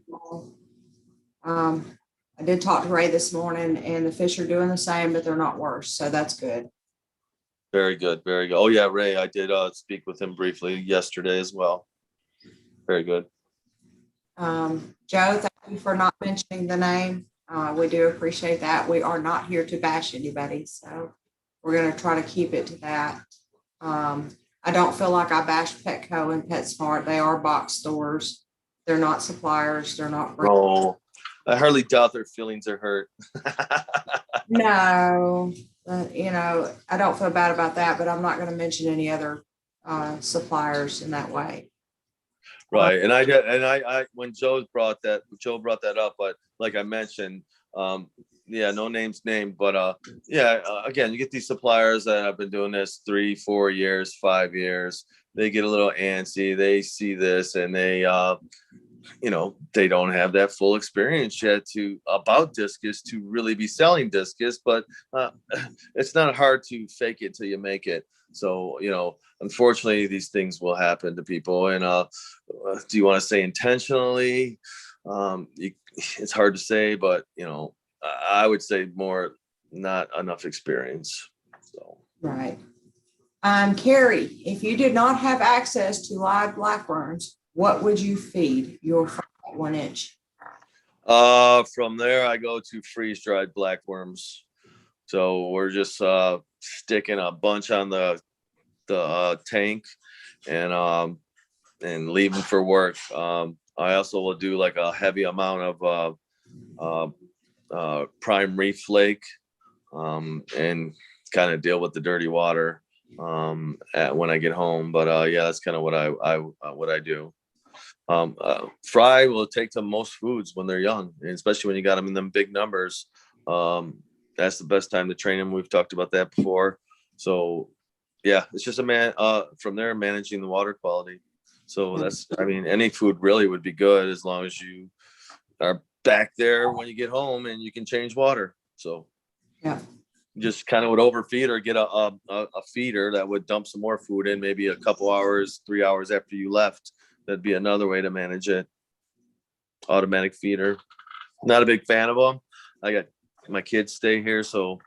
I did talk to Ray this morning, and the fish are doing the same, but they're not worse, so that's good. Very good, very good. Oh yeah, Ray, I did speak with him briefly yesterday as well. Very good. Joe, thank you for not mentioning the name. We do appreciate that. We are not here to bash anybody, so we're going to try to keep it to that. I don't feel like I bash Petco and PetSmart. They are box stores. They're not suppliers. They're not. Oh, I hardly doubt their feelings are hurt. No, I don't feel bad about that, but I'm not going to mention any other suppliers in that way. Right, and I when Joe brought that up, but like I mentioned, yeah, no names named, but again, you get these suppliers that have been doing this 3, 4 years, 5 years. They get a little antsy. They see this, and they they don't have that full experience yet about discus to really be selling discus, but it's not hard to fake it till you make it. So, unfortunately, these things will happen to people. And do you want to say intentionally? It's hard to say, but, I would say more not enough experience. So. Right. Carrie, if you did not have access to live blackworms, what would you feed your 1 inch? From there, I go to freeze-dried blackworms. So we're just sticking a bunch on the tank and leaving for work. I also will do like a heavy amount of prime reef flake and kind of deal with the dirty water when I get home. But yeah, that's kind of what I do. Fry will take to most foods when they're young, and especially when you got them in them big numbers. That's the best time to train them. We've talked about that before. So yeah, it's just from there managing the water quality. So that's, I mean, any food really would be good as long as you are back there when you get home and you can change water. So Yeah. just kind of would overfeed or get a feeder that would dump some more food in maybe a couple hours, 3 hours after you left. That'd be another way to manage it. Automatic feeder. Not a big fan of them. I got my kids stay here, so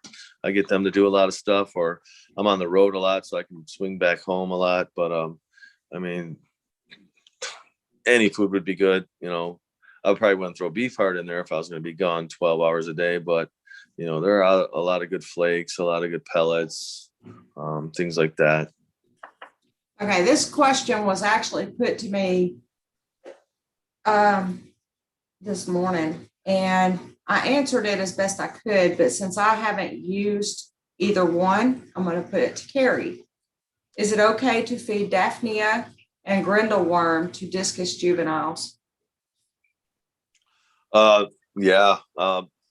I get them to do a lot of stuff, or I'm on the road a lot, so I can swing back home a lot. But I mean, any food would be good. You know, I probably wouldn't throw beef heart in there if I was going to be gone 12 hours a day, but you know, there are a lot of good flakes, a lot of good pellets, things like that. Okay, this question was actually put to me this morning, and I answered it as best I could, but since I haven't used either one, I'm going to put it to Carrie. Is it okay to feed Daphnia and Grendel worm to Discus juveniles? Yeah,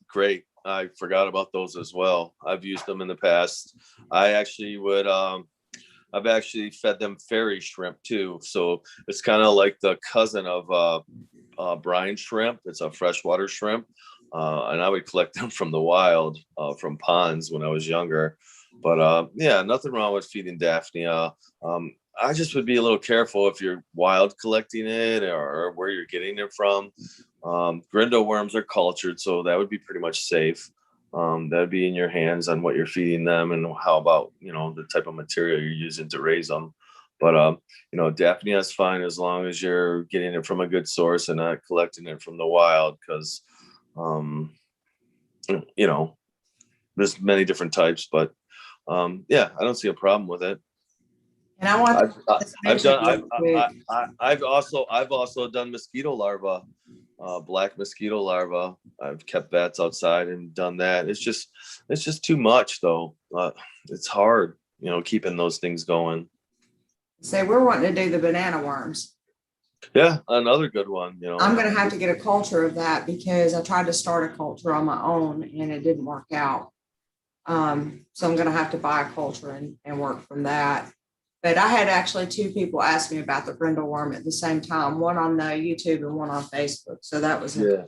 great. I forgot about those as well. I've used them in the past. I actually would, I've actually fed them fairy shrimp too. So it's kind of like the cousin of brine shrimp. It's a freshwater shrimp. And I would collect them from the wild, from ponds when I was younger. But yeah, nothing wrong with feeding Daphnia. I just would be a little careful if you're wild collecting it or where you're getting it from. Grendel worms are cultured, so that would be pretty much safe. That would be in your hands on what you're feeding them and how about, you know, the type of material you're using to raise them. But, you know, Daphnia is fine as long as you're getting it from a good source and not collecting it from the wild, because, you know, there's many different types, but yeah, I don't see a problem with it. And I want I've also done mosquito larvae, black mosquito larvae. I've kept bats outside and done that. It's just too much though. It's hard, you know, keeping those things going. say we're wanting to do the banana worms. Yeah, another good one. You know, I'm going to have to get a culture of that because I tried to start a culture on my own and it didn't work out. So I'm going to have to buy a culture and work from that. But I had actually two people ask me about the Grendel worm at the same time, one on the YouTube and one on Facebook. So that was yeah.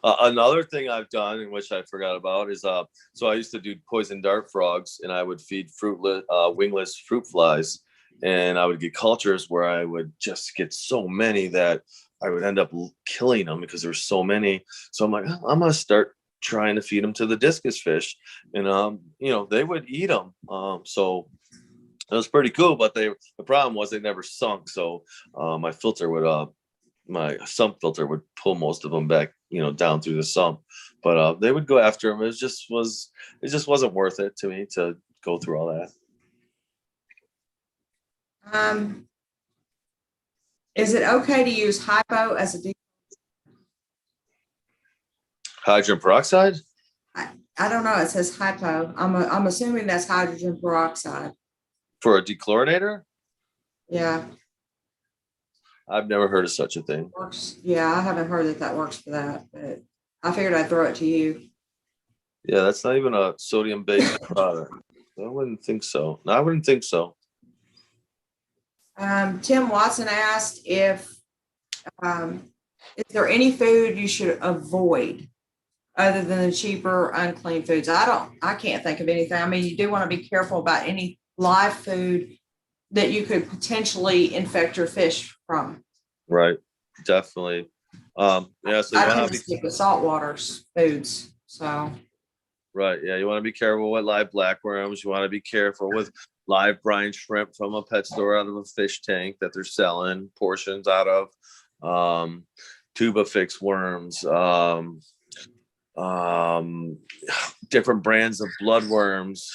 Another thing I've done, and which I forgot about, is so I used to do poison dart frogs, and I would feed wingless fruit flies, and I would get cultures where I would just get so many that I would end up killing them because there's so many. So I'm like, oh, I'm gonna start trying to feed them to the discus fish, and you know, they would eat them. So it was pretty cool, but the problem was they never sunk. So my sump filter would pull most of them back, you know, down through the sump. But they would go after them. It just wasn't worth it to me to go through all that. Is it okay to use hypo as a hydrogen peroxide? I don't know. It says hypo. I'm assuming that's hydrogen peroxide. For a dechlorinator? Yeah. I've never heard of such a thing. Works. Yeah, I haven't heard that works for that, but I figured I'd throw it to you. Yeah, that's not even a sodium-based product. I wouldn't think so. No, I wouldn't think so. Tim Watson asked if is there any food you should avoid other than the cheaper, unclean foods? I can't think of anything. I mean, you do want to be careful about any live food that you could potentially infect your fish from. Right. Definitely. Yeah. So I tend to stick with saltwater foods. So. Right. Yeah. You want to be careful with live blackworms. You want to be careful with live brine shrimp from a pet store out of a fish tank that they're selling portions out of. Tuba fix worms. Different brands of bloodworms.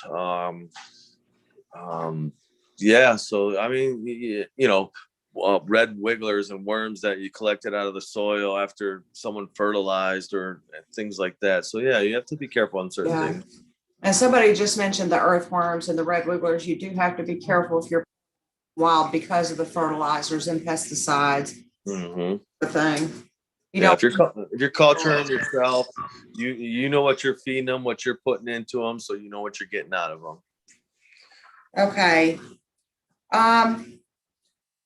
Yeah. So I mean, you know, red wigglers and worms that you collected out of the soil after someone fertilized or things like that. So yeah, you have to be careful on certain things. And somebody just mentioned the earthworms and the red wigglers. You do have to be careful if you're wild because of the fertilizers and pesticides. Mm-hmm. The thing. If you're culturing yourself, you know what you're feeding them, what you're putting into them, so you know what you're getting out of them. Okay.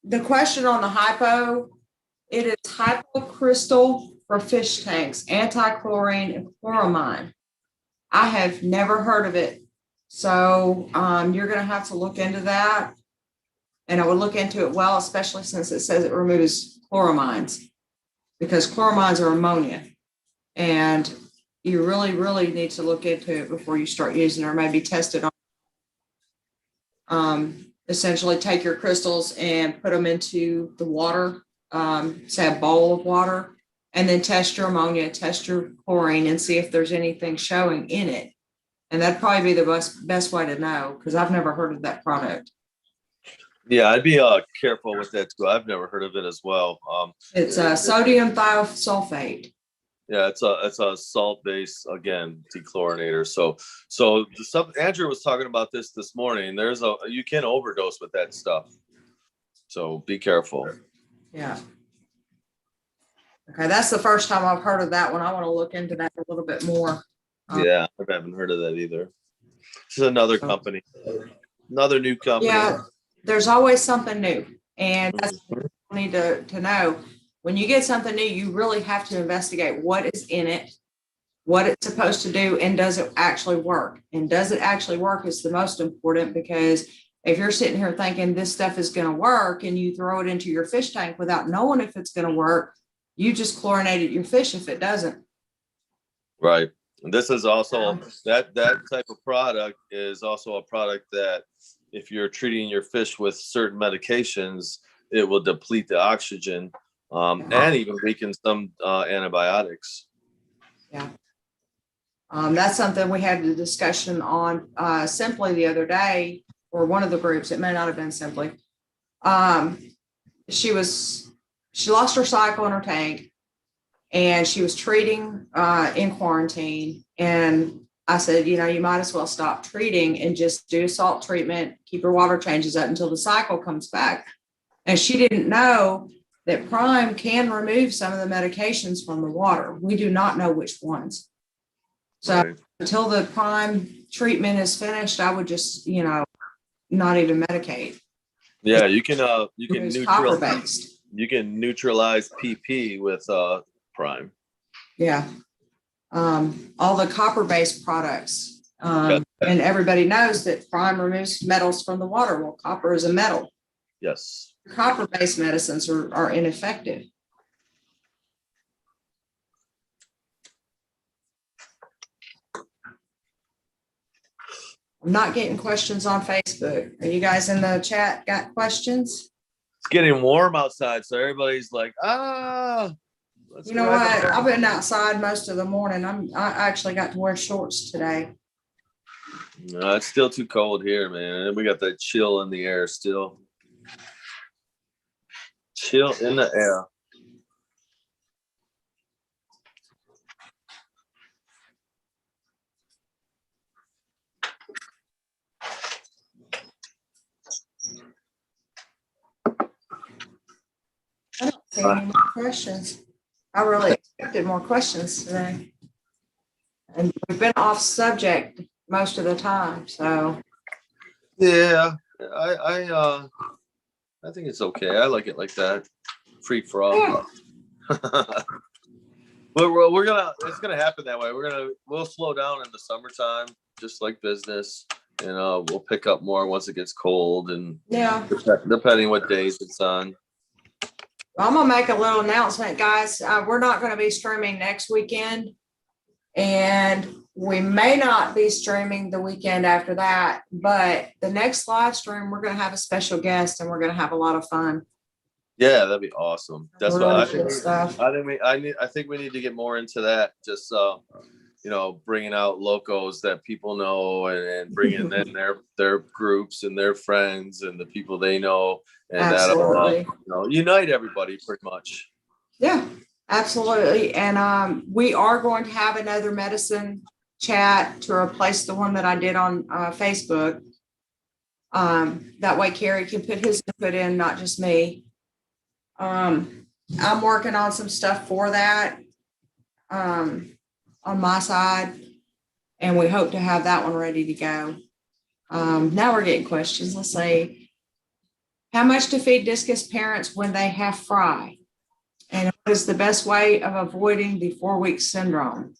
the question on the hypo, it is hypocrystal for fish tanks, anti-chlorine and chloramine. I have never heard of it. So you're going to have to look into that. And I would look into it well, especially since it says it removes chloramines, because chloramines are ammonia. And you really, really need to look into it before you start using it, or maybe test it on. Essentially take your crystals and put them into the water, say a bowl of water, and then test your ammonia, test your chlorine, and see if there's anything showing in it. And that'd probably be the best way to know, because I've never heard of that product. Yeah, I'd be careful with that too. I've never heard of it as well. It's sodium thiosulfate. Yeah, it's a salt-based, again, dechlorinator. So the stuff Andrew was talking about this morning. You can overdose with that stuff. So be careful. Yeah. Okay, that's the first time I've heard of that one. I want to look into that a little bit more. Yeah, I haven't heard of that either. This is another company, another new company. Yeah, there's always something new, and that's what you need to know. When you get something new, you really have to investigate what is in it, what it's supposed to do, and does it actually work? And does it actually work is the most important, because if you're sitting here thinking this stuff is going to work and you throw it into your fish tank without knowing if it's going to work, you just chlorinated your fish if it doesn't. Right. And this is also that type of product is also a product that if you're treating your fish with certain medications, it will deplete the oxygen. And even weaken some antibiotics. Yeah. That's something we had a discussion on Simply the other day, or one of the groups. It may not have been Simply. She lost her cycle in her tank, and she was treating in quarantine. And I said, you might as well stop treating and just do salt treatment, keep her water changes up until the cycle comes back. And she didn't know that Prime can remove some of the medications from the water. We do not know which ones. So right. Until the Prime treatment is finished, I would just, not even medicate. Yeah, you can neutralize PP with Prime. Yeah. All the copper-based products. And everybody knows that Prime removes metals from the water. Well, copper is a metal. Yes. Copper-based medicines are ineffective. I'm not getting questions on Facebook. Are you guys in the chat got questions? It's getting warm outside, so everybody's like, you know what? I've been outside most of the morning. I actually got to wear shorts today. No, it's still too cold here, man. And we got that chill in the air still. Chill in the air. I don't see any more questions. I really expected more questions today. And we've been off subject most of the time, so. Yeah, I think it's okay. I like it like that. Free for all. Yeah. But it's gonna happen that way. We'll slow down in the summertime, just like business, and we'll pick up more once it gets cold, and depending what days it's on. Well, I'm gonna make a little announcement, guys. We're not gonna be streaming next weekend, and we may not be streaming the weekend after that, but the next live stream, we're going to have a special guest and we're going to have a lot of fun. Yeah, that'd be awesome. That's really what I think we need to get more into that. Just, bringing out locals that people know and bringing in their groups and their friends and the people they know. And absolutely. That'll, unite everybody pretty much. Yeah, absolutely. And we are going to have another medicine chat to replace the one that I did on Facebook. That way Carrie can put his input in, not just me. I'm working on some stuff for that on my side, and we hope to have that one ready to go. Now we're getting questions. Let's see. How much to feed discus parents when they have fry? And what is the best way of avoiding the 4-week syndrome?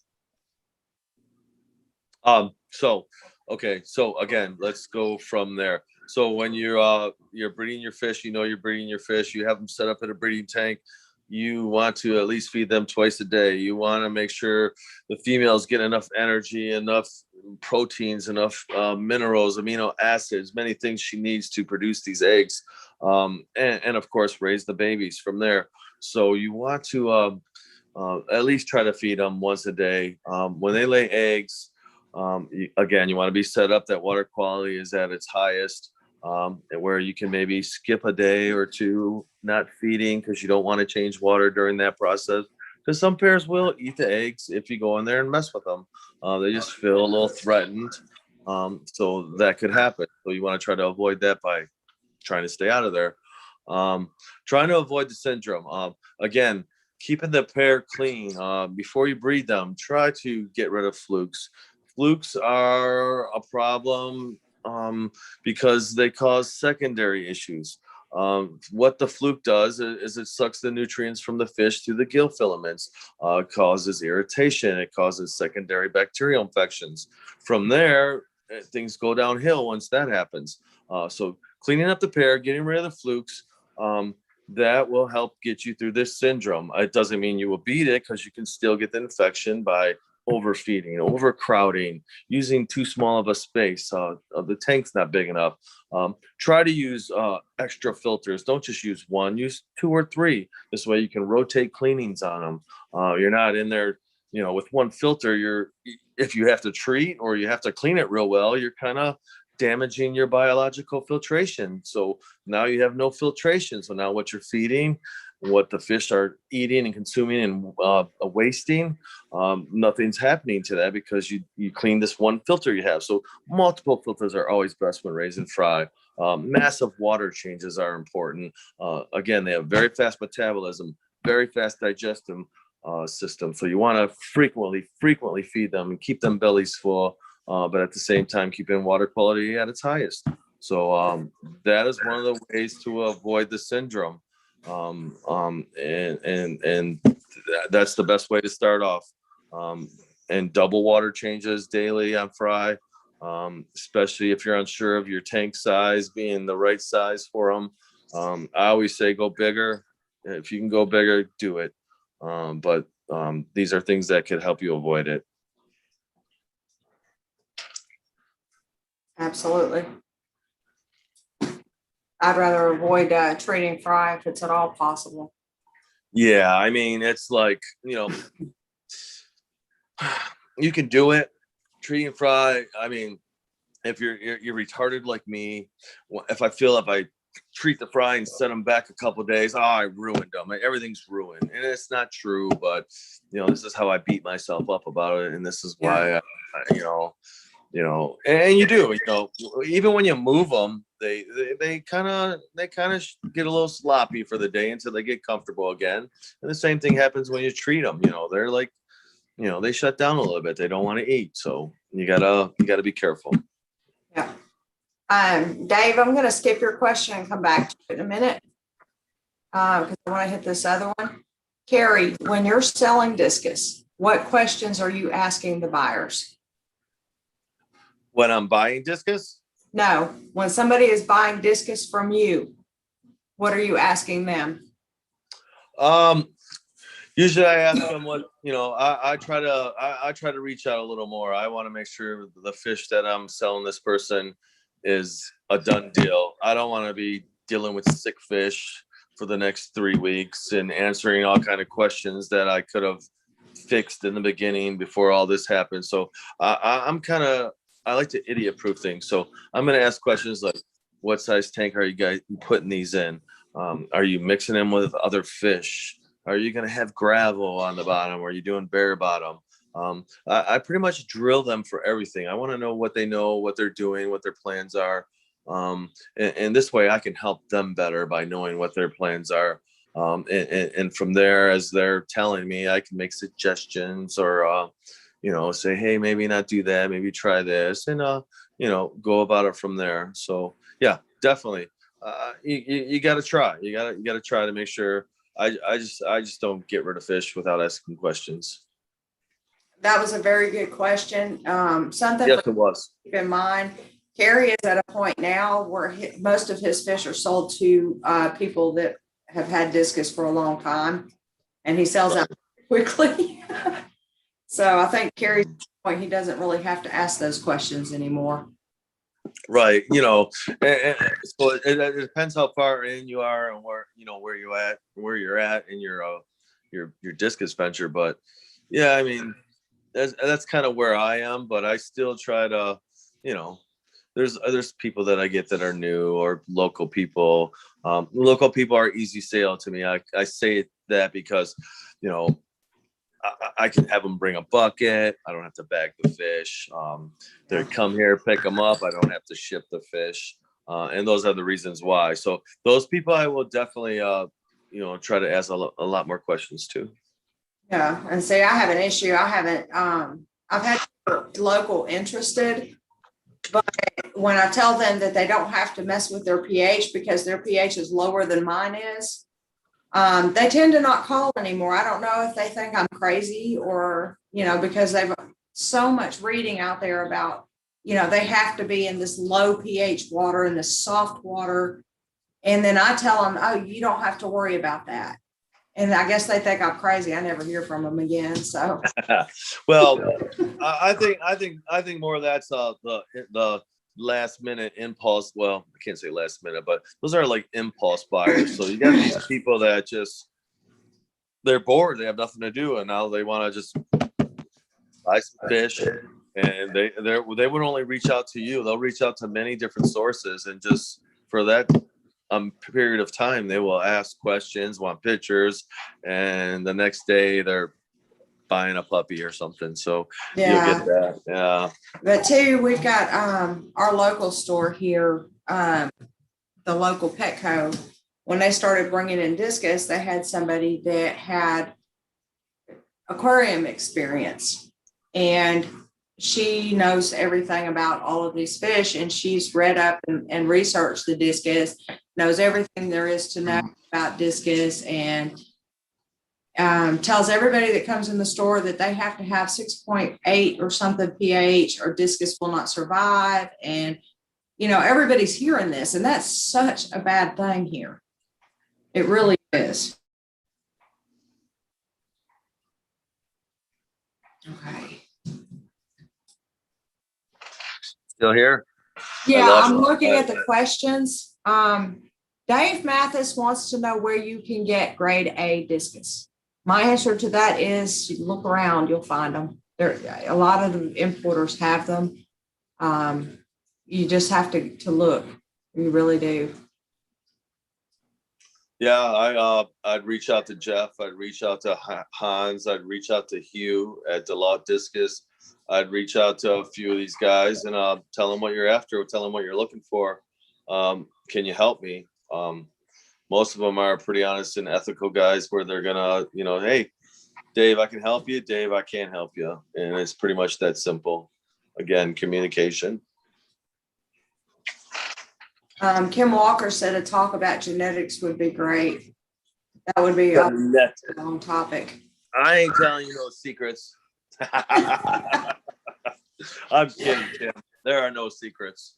Okay, so again, let's go from there. So when you're breeding your fish, you're breeding your fish, you have them set up in a breeding tank, you want to at least feed them twice a day. You want to make sure the females get enough energy, enough proteins, enough minerals, amino acids, many things she needs to produce these eggs, and of course raise the babies from there. So you want to at least try to feed them once a day. When they lay eggs, again, you want to be set up that water quality is at its highest, where you can maybe skip a day or two not feeding because you don't want to change water during that process. Because some pairs will eat the eggs if you go in there and mess with them. They just feel a little threatened. So that could happen. So you want to try to avoid that by trying to stay out of there. Trying to avoid the syndrome. Again, keeping the pair clean before you breed them. Try to get rid of flukes. Flukes are a problem because they cause secondary issues. What the fluke does is it sucks the nutrients from the fish through the gill filaments, causes irritation, it causes secondary bacterial infections. From there, things go downhill once that happens. So cleaning up the pair, getting rid of the flukes, that will help get you through this syndrome. It doesn't mean you will beat it because you can still get the infection by overfeeding, overcrowding, using too small of a space. The tank's not big enough. Try to use extra filters. Don't just use one, use 2 or 3. This way you can rotate cleanings on them. You're not in there, with one filter. If you have to treat or you have to clean it real well, you're kind of damaging your biological filtration. So now you have no filtration. So now what you're feeding, what the fish are eating and consuming and wasting, nothing's happening to that because you clean this one filter you have. So multiple filters are always best when raising fry. Massive water changes are important. Again, they have very fast metabolism, very fast digestive system. So you want to frequently feed them and keep them bellies full, but at the same time, keeping water quality at its highest. So that is one of the ways to avoid the syndrome. And that's the best way to start off. And double water changes daily on fry, especially if you're unsure of your tank size being the right size for them. I always say go bigger. If you can go bigger, do it. But these are things that could help you avoid it. Absolutely. I'd rather avoid treating fry if it's at all possible. Yeah, I mean, it's like, you can do it. Treating fry, I mean, if you're retarded like me, if I treat the fry and set them back a couple of days, I ruined them. Everything's ruined. And it's not true, but this is how I beat myself up about it. And this is why, and you do, even when you move them, they kind of get a little sloppy for the day until they get comfortable again. And the same thing happens when you treat them. They're like, they shut down a little bit. They don't want to eat. So you gotta be careful. Yeah. Dave, I'm going to skip your question and come back to it in a minute because I want to hit this other one. Carrie, when you're selling discus, what questions are you asking the buyers? When I'm buying discus? No, when somebody is buying discus from you, what are you asking them? Usually I ask them what, I try to reach out a little more. I want to make sure the fish that I'm selling this person is a done deal. I don't want to be dealing with sick fish for the next 3 weeks and answering all kind of questions that I could have fixed in the beginning before all this happened. So I like to idiot proof things. So I'm going to ask questions like, what size tank are you guys putting these in? Are you mixing them with other fish? Are you going to have gravel on the bottom? Or are you doing bare bottom? I pretty much drill them for everything. I want to know what they know, what they're doing, what their plans are. And this way I can help them better by knowing what their plans are. And from there, as they're telling me, I can make suggestions or, say, hey, maybe not do that, maybe try this, and, go about it from there. So yeah, definitely. you got to try. You got to try to make sure. I just don't get rid of fish without asking questions. That was a very good question. Something Yes, to it was. keep in mind. Kerry is at a point now where most of his fish are sold to people that have had discus for a long time, and he sells out quickly. So I think Kerry's at the point he doesn't really have to ask those questions anymore. Right. So it depends how far in you are and where you're at in your discus venture. But yeah, I mean, that's kind of where I am, but I still try to, there's people that I get that are new or local people. Local people are easy sale to me. I say that because, I can have them bring a bucket. I don't have to bag the fish. They come here, pick them up. I don't have to ship the fish. And those are the reasons why. So those people I will definitely, try to ask a lot more questions to. Yeah. And see, I have an issue. I've had local interested, but when I tell them that they don't have to mess with their pH because their pH is lower than mine is, they tend to not call anymore. I don't know if they think I'm crazy or, because they've so much reading out there about, they have to be in this low pH water and this soft water. And then I tell them, oh, you don't have to worry about that. And I guess they think I'm crazy. I never hear from them again. So, well, I think more of that's the last minute impulse. Well, I can't say last minute, but those are like impulse buyers. So you got these people that they're bored, they have nothing to do, and now they want to just buy some fish. And they would only reach out to you. They'll reach out to many different sources, and just for that period of time, they will ask questions, want pictures, and the next day they're buying a puppy or something. So yeah, you'll get that. Yeah. But too, we've got our local store here, the local Petco. When they started bringing in discus, they had somebody that had aquarium experience, and she knows everything about all of these fish, and she's read up and researched the discus, knows everything there is to know about discus, and tells everybody that comes in the store that they have to have 6.8 or something pH or discus will not survive. And, everybody's hearing this, and that's such a bad thing here. It really is. Okay. Still here? Yeah, I'm looking at the questions. Dave Mathis wants to know where you can get grade A discus. My answer to that is you look around, you'll find them. A lot of the importers have them. You just have to look. You really do. Yeah, I'd reach out to Jeff. I'd reach out to Hans. I'd reach out to Hugh at Delotte Discus. I'd reach out to a few of these guys and tell them what you're after, tell them what you're looking for. Can you help me? Most of them are pretty honest and ethical guys where they're gonna, hey, Dave, I can help you. Dave, I can't help you. And it's pretty much that simple. Again, communication. Kim Walker said a talk about genetics would be great. That would be a long topic. I ain't telling you no secrets. I'm kidding, Kim. There are no secrets.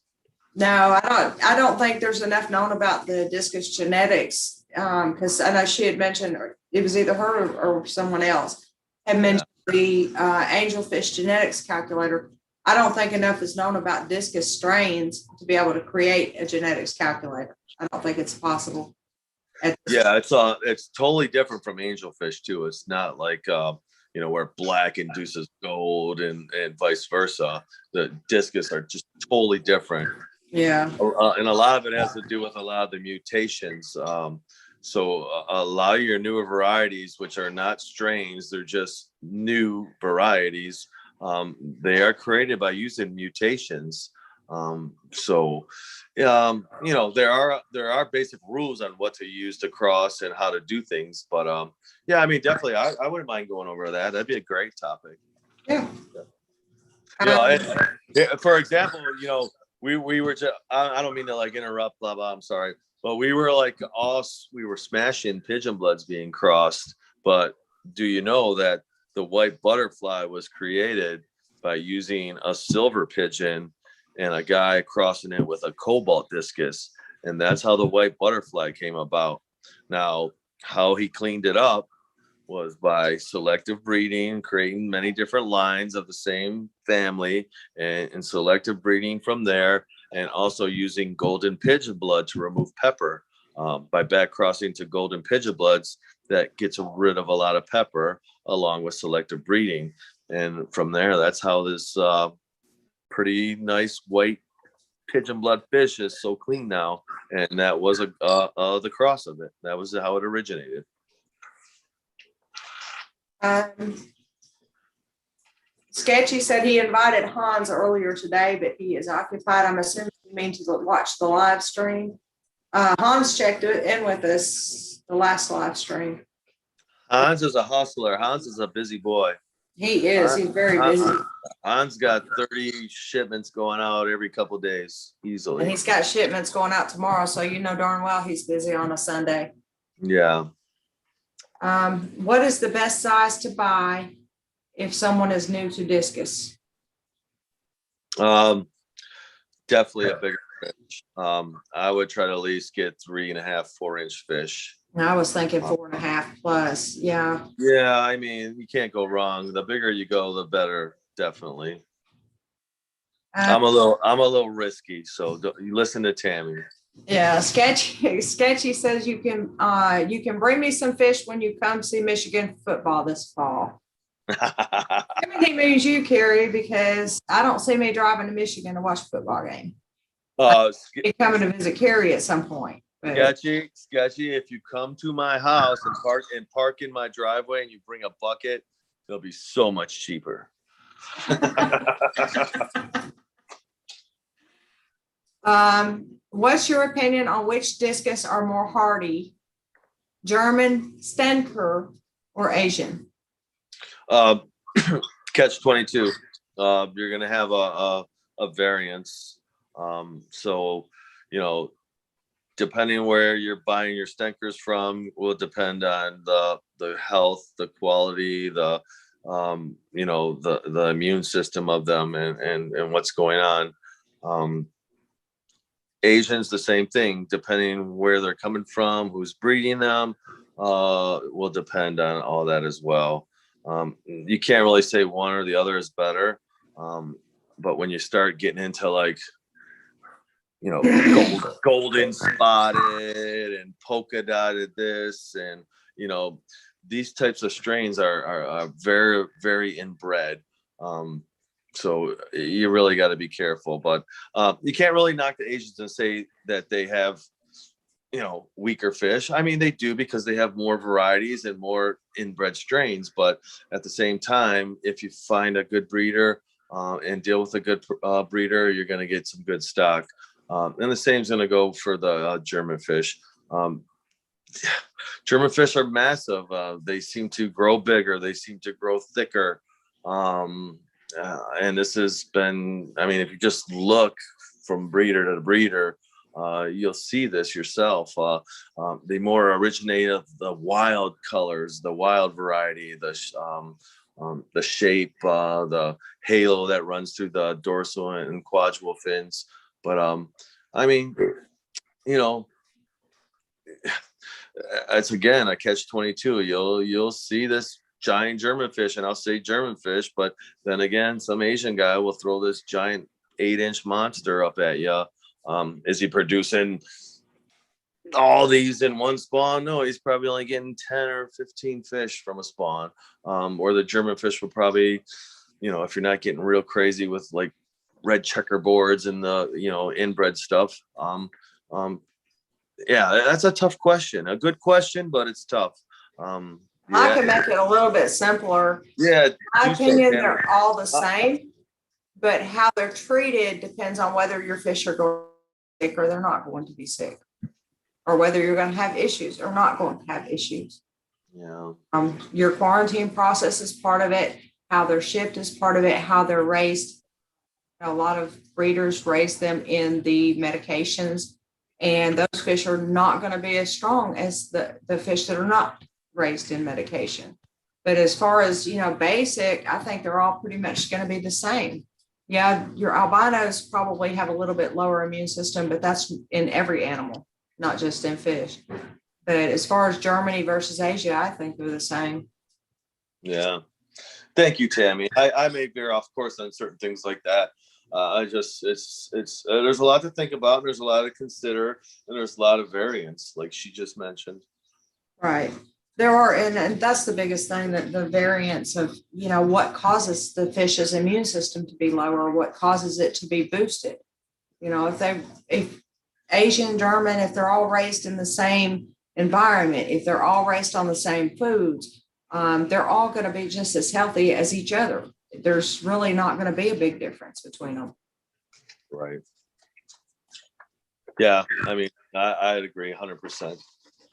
No, I don't think there's enough known about the discus genetics, because I know she had mentioned, or it was either her or someone else had mentioned the angelfish genetics calculator. I don't think enough is known about discus strains to be able to create a genetics calculator. I don't think it's possible. Yeah, it's totally different from angelfish too. It's not like where black induces gold and vice versa. The discus are just totally different. Yeah. And a lot of it has to do with a lot of the mutations. So a lot of your newer varieties, which are not strains, they're just new varieties. They are created by using mutations. There are basic rules on what to use to cross and how to do things. But definitely, I wouldn't mind going over that. That'd be a great topic. Yeah. For example, we were just, I don't mean to like interrupt, blah, blah, I'm sorry. But we were like we were smashing pigeon bloods being crossed. But do you know that the white butterfly was created by using a silver pigeon and a guy crossing it with a cobalt discus? And that's how the white butterfly came about. Now, how he cleaned it up was by selective breeding, creating many different lines of the same family, and selective breeding from there, and also using golden pigeon blood to remove pepper. By back crossing to golden pigeon bloods, that gets rid of a lot of pepper, along with selective breeding. And from there, that's how this pretty nice white pigeon blood fish is so clean now. And that was the cross of it. That was how it originated. Sketchy said he invited Hans earlier today, but he is occupied. I'm assuming he means to watch the live stream. Hans checked in with us the last live stream. Hans is a hustler. Hans is a busy boy. He is. He's very busy. Hans got 30 shipments going out every couple of days easily. And he's got shipments going out tomorrow, so you know darn well he's busy on a Sunday. Yeah. What is the best size to buy if someone is new to discus? Definitely a bigger fish. I would try to at least get 3.5, 4-inch fish. I was thinking 4.5 plus. Yeah. Yeah, I mean, you can't go wrong. The bigger you go, the better. Definitely. I'm a little risky, so you listen to Tammy. Yeah, Sketchy says you can bring me some fish when you come see Michigan football this fall. Everything means you, Carrie, because I don't see me driving to Michigan to watch a football game. Be coming to visit Carrie at some point. Sketchy. If you come to my house and park in my driveway and you bring a bucket, it'll be so much cheaper. What's your opinion on which discus are more hardy, German, Stenker, or Asian? Catch 22. You're gonna have a variance. So depending where you're buying your Stenkers from will depend on the health, the quality, the immune system of them and what's going on. Asians, the same thing, depending where they're coming from, who's breeding them, will depend on all that as well. You can't really say one or the other is better. But when you start getting into golden spotted and polka dotted this, and these types of strains are very, very inbred. So you really got to be careful, but you can't really knock the Asians and say that they have, weaker fish. I mean, they do, because they have more varieties and more inbred strains. But at the same time, if you find a good breeder and deal with a good breeder, you're going to get some good stock. And the same is going to go for the German fish. German fish are massive. They seem to grow bigger. They seem to grow thicker. And this has been, if you just look from breeder to breeder, you'll see this yourself. They more originate of the wild colors, the wild variety, the shape, the halo that runs through the dorsal and quadruple fins. But it's again a catch-22. You'll see this giant German fish, and I'll say German fish, but then again, some Asian guy will throw this giant 8-inch monster up at you. Is he producing all these in one spawn? No, he's probably only getting 10 or 15 fish from a spawn. Or the German fish will probably, if you're not getting real crazy with like red checkerboards and the, inbred stuff. Yeah, that's a tough question. A good question, but it's tough. I can make it a little bit simpler. Yeah. In my opinion, they're all the same, but how they're treated depends on whether your fish are going sick or they're not going to be sick, or whether you're going to have issues or not going to have issues. Yeah. Your quarantine process is part of it. How they're shipped is part of it. How they're raised. A lot of breeders raise them in the medications And those fish are not going to be as strong as the fish that are not raised in medication. But as far as, basic, I think they're all pretty much going to be the same. Yeah, your albinos probably have a little bit lower immune system, but that's in every animal, not just in fish. But as far as Germany versus Asia, I think they're the same. Yeah. Thank you, Tammy. I may veer off course on certain things like that. It's there's a lot to think about. There's a lot to consider, and there's a lot of variance, like she just mentioned. Right. There are, and that's the biggest thing, that the variance of, what causes the fish's immune system to be lower, what causes it to be boosted. If Asian, German, if they're all raised in the same environment, if they're all raised on the same foods, they're all going to be just as healthy as each other. There's really not going to be a big difference between them. Right. Yeah. I mean, I'd agree 100%.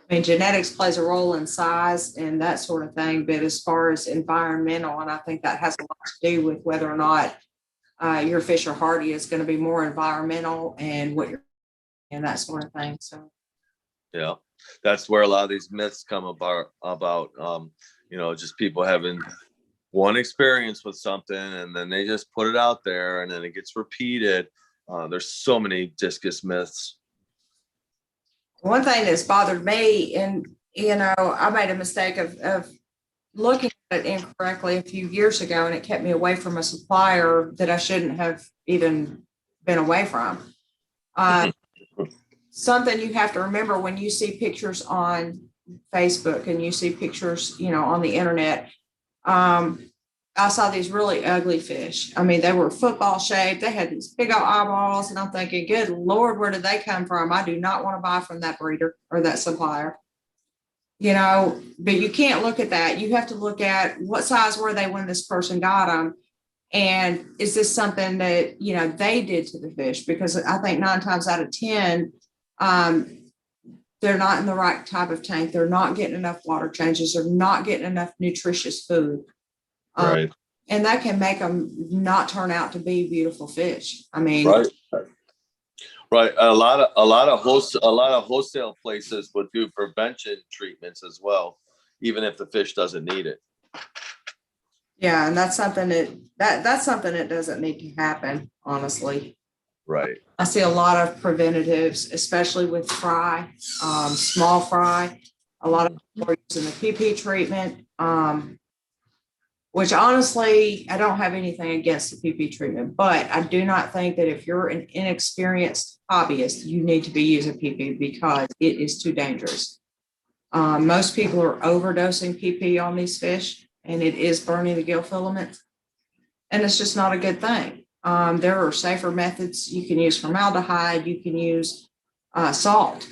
I mean, genetics plays a role in size and that sort of thing, but as far as environmental, and I think that has a lot to do with whether or not your fish are hardy, is going to be more environmental and and that sort of thing. So, yeah, that's where a lot of these myths come about, just people having one experience with something and then they just put it out there and then it gets repeated. There's so many discus myths. One thing that's bothered me, and I made a mistake of looking at it incorrectly a few years ago, and it kept me away from a supplier that I shouldn't have even been away from. Something you have to remember when you see pictures on Facebook and you see pictures, on the internet. I saw these really ugly fish. I mean, they were football shaped. They had these big old eyeballs, and I'm thinking, good Lord, where did they come from? I do not want to buy from that breeder or that supplier. But you can't look at that. You have to look at what size were they when this person got them. And is this something that, they did to the fish? Because I think 9 times out of 10, they're not in the right type of tank. They're not getting enough water changes. They're not getting enough nutritious food. Right. And that can make them not turn out to be beautiful fish. I mean, right. A lot of wholesale places would do prevention treatments as well, even if the fish doesn't need it. Yeah, and that's something that's something that doesn't need to happen, honestly. Right. I see a lot of preventatives, especially with fry, small fry. A lot of people are using the PP treatment. Which honestly, I don't have anything against the PP treatment, but I do not think that if you're an inexperienced hobbyist, you need to be using PP because it is too dangerous. Most people are overdosing PP on these fish, and it is burning the gill filament, and it's just not a good thing. There are safer methods. You can use formaldehyde. You can use salt.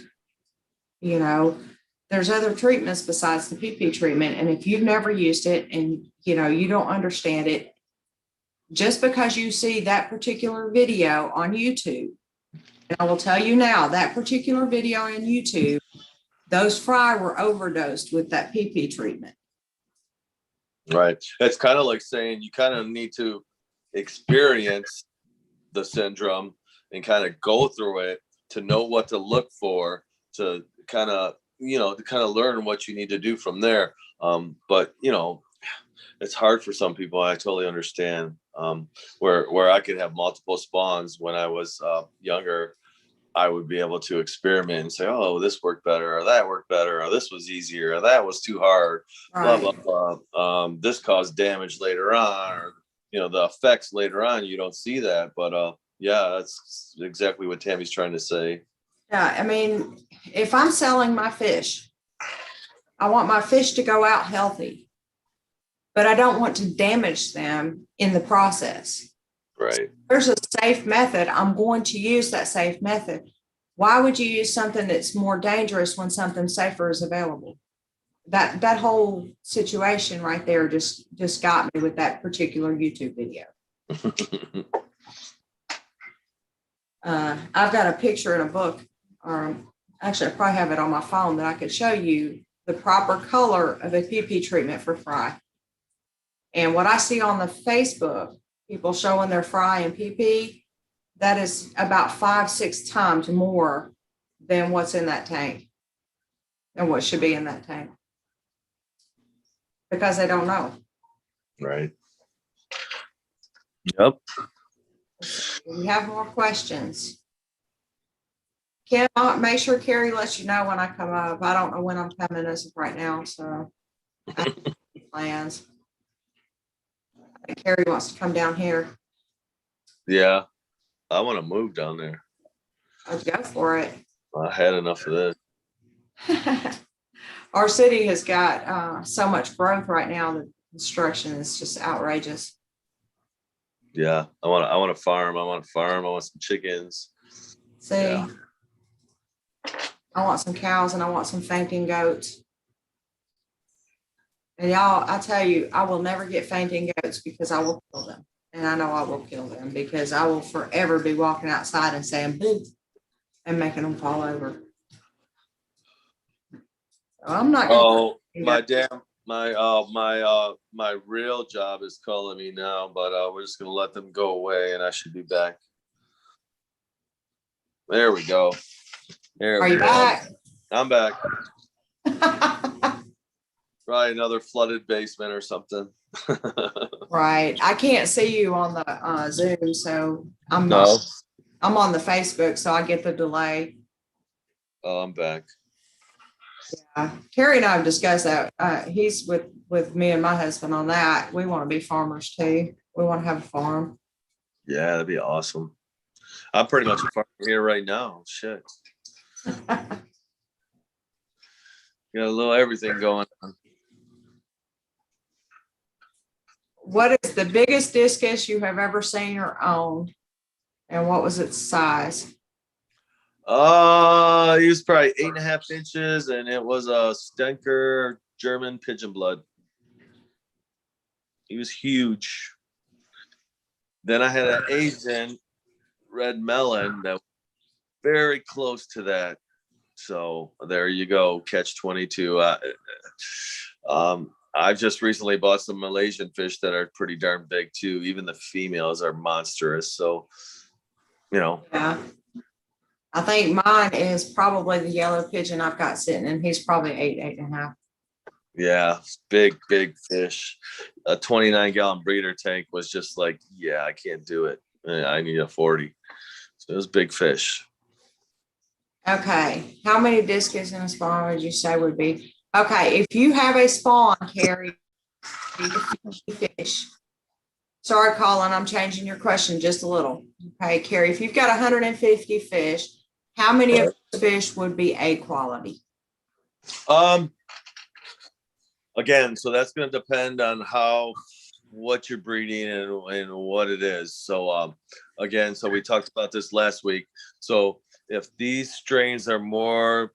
There's other treatments besides the PP treatment. And if you've never used it and, you don't understand it, just because you see that particular video on YouTube, and I will tell you now, that particular video on YouTube, those fry were overdosed with that PP treatment. Right. It's kind of like saying you kind of need to experience the syndrome and kind of go through it to know what to look for, to kind of learn what you need to do from there. But it's hard for some people. I totally understand. Where I could have multiple spawns when I was younger, I would be able to experiment and say, oh, this worked better, or that worked better, or this was easier, or that was too hard, Right. blah, blah, blah. This caused damage later on, or, the effects later on, you don't see that. But yeah, that's exactly what Tammy's trying to say. Yeah, I mean, if I'm selling my fish, I want my fish to go out healthy, but I don't want to damage them in the process. Right. There's a safe method. I'm going to use that safe method. Why would you use something that's more dangerous when something safer is available? That whole situation right there just got me with that particular YouTube video. I've got a picture in a book, or actually I probably have it on my phone, that I could show you the proper color of a PP treatment for fry. And what I see on the Facebook, people showing their fry and PP, that is about 5-6 times more than what's in that tank and what should be in that tank because they don't know. Right. Yep. We have more questions. Kim, make sure Carrie lets you know when I come up. I don't know when I'm coming as of right now, so I have plans. I think Carrie wants to come down here. Yeah. I want to move down there. Let's go for it. I had enough of this. Our city has got so much growth right now. The construction is just outrageous. Yeah. I want to farm. I want some chickens. See, Yeah. I want some cows and I want some fainting goats. And y'all, I tell you, I will never get fainting goats because I will kill them. And I know I will kill them because I will forever be walking outside and saying boo and making them fall over. So I'm not gonna my real job is calling me now, but we're just gonna let them go away and I should be back. There we go. Are you back? I'm back. Probably another flooded basement or something. Right. I can't see you on the Zoom, so I'm on the Facebook, so I get the delay. Oh, I'm back. Yeah. Terry and I have discussed that. He's with me and my husband on that. We want to be farmers too. We want to have a farm. Yeah, that'd be awesome. I'm pretty much a farmer here right now. Shit. Got a little everything going on. What is the biggest discus you have ever seen or owned? And what was its size? He was probably 8.5 inches, and it was a Stenker German pigeon blood. He was huge. Then I had an Asian red melon that was very close to that. So there you go, catch 22. I've just recently bought some Malaysian fish that are pretty darn big too. Even the females are monstrous. So, Yeah. I think mine is probably the yellow pigeon I've got sitting, and he's probably 8.5. Yeah, big fish. A 29-gallon breeder tank was just like, yeah, I can't do it. I need a 40. So it was big fish. Okay. How many discus in a spawn would you say would be? Okay. If you have a spawn, Carrie, fish. Sorry, Colin, I'm changing your question just a little. Okay, Carrie, if you've got 150 fish, how many of those fish would be A quality? Again, so that's going to depend on what you're breeding and what it is. So again, so we talked about this last week. So if these strains are more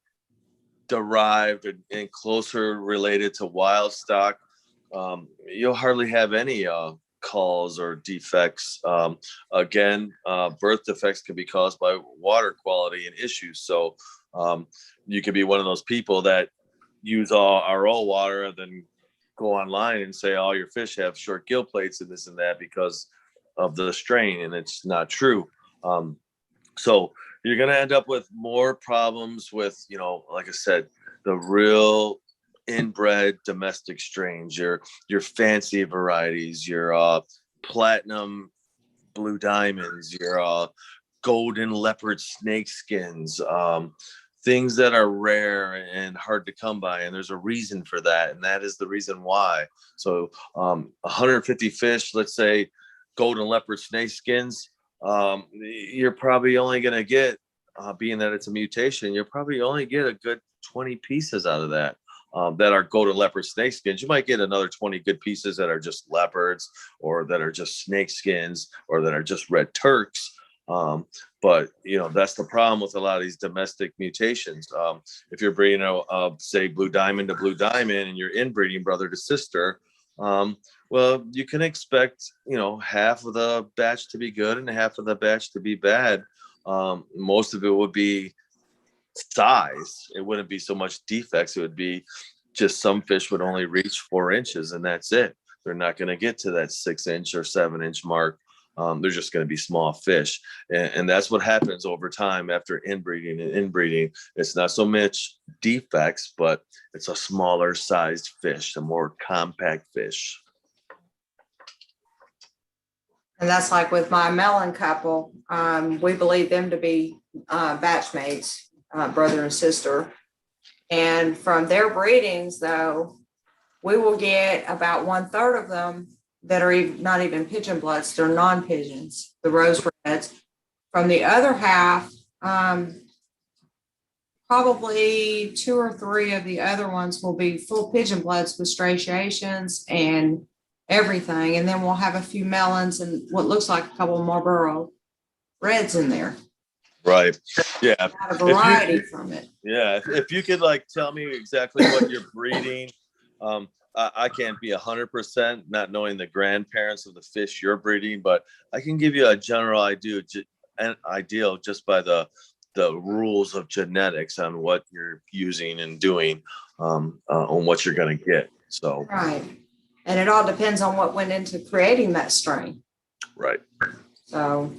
derived and closer related to wild stock, you'll hardly have any calls or defects. Again, birth defects can be caused by water quality and issues. So you could be one of those people that use all RO water and then go online and say all your fish have short gill plates and this and that because of the strain, and it's not true. So you're going to end up with more problems with, like I said, the real inbred domestic strains, your fancy varieties, your platinum blue diamonds, your golden leopard snake skins, things that are rare and hard to come by. And there's a reason for that. And that is the reason why. So 150 fish, let's say golden leopard snake skins, you're probably only going to get, being that it's a mutation, you'll probably only get a good 20 pieces out of that. That are golden leopard snake skins. You might get another 20 good pieces that are just leopards or that are just snake skins or that are just red Turks. But that's the problem with a lot of these domestic mutations. If you're breeding say blue diamond to blue diamond and you're inbreeding brother to sister, well, you can expect, half of the batch to be good and half of the batch to be bad. Most of it would be size. It wouldn't be so much defects. It would be just some fish would only reach 4 inches and that's it. They're not going to get to that 6 inch or 7 inch mark. they're just going to be small fish. And that's what happens over time after inbreeding and inbreeding. It's not so much defects, but it's a smaller sized fish, a more compact fish. And that's like with my melon couple, we believe them to be batchmates, brother and sister. And from their breedings, though, we will get about 1/3 of them that are not even pigeon bloods, they're non-pigeons, the rose reds. From the other half, probably 2 or 3 of the other ones will be full pigeon bloods with striations and everything. And then we'll have a few melons and what looks like a couple Marlboro reds in there. Right. Yeah. A variety from it. Yeah. If you could like tell me exactly what you're breeding, I can't be 100% not knowing the grandparents of the fish you're breeding, but I can give you a general idea, an ideal just by the rules of genetics on what you're using and doing, on what you're going to get. So right, and it all depends on what went into creating that strain. Right. So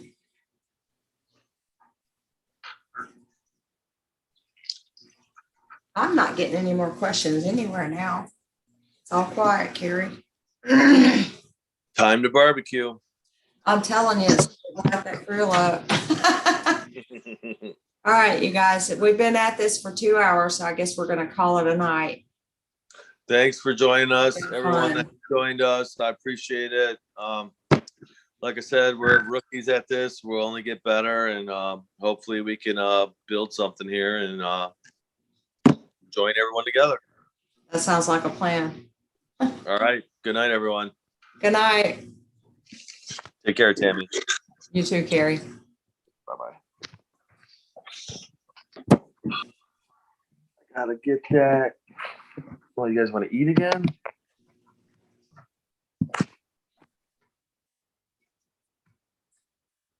I'm not getting any more questions anywhere now. It's all quiet, Carrie. Time to barbecue. I'm telling you, got that grill up. All right, you guys, we've been at this for 2 hours, so I guess we're going to call it a night. Thanks for joining us, It's everyone fun. that joined us. I appreciate it. Like I said, we're rookies at this. We'll only get better, and hopefully we can build something here and join everyone together. That sounds like a plan. All right. Good night, everyone. Good night. Take care, Tammy. You too, Carrie. Bye-bye. I gotta get that. Well, you guys want to eat again?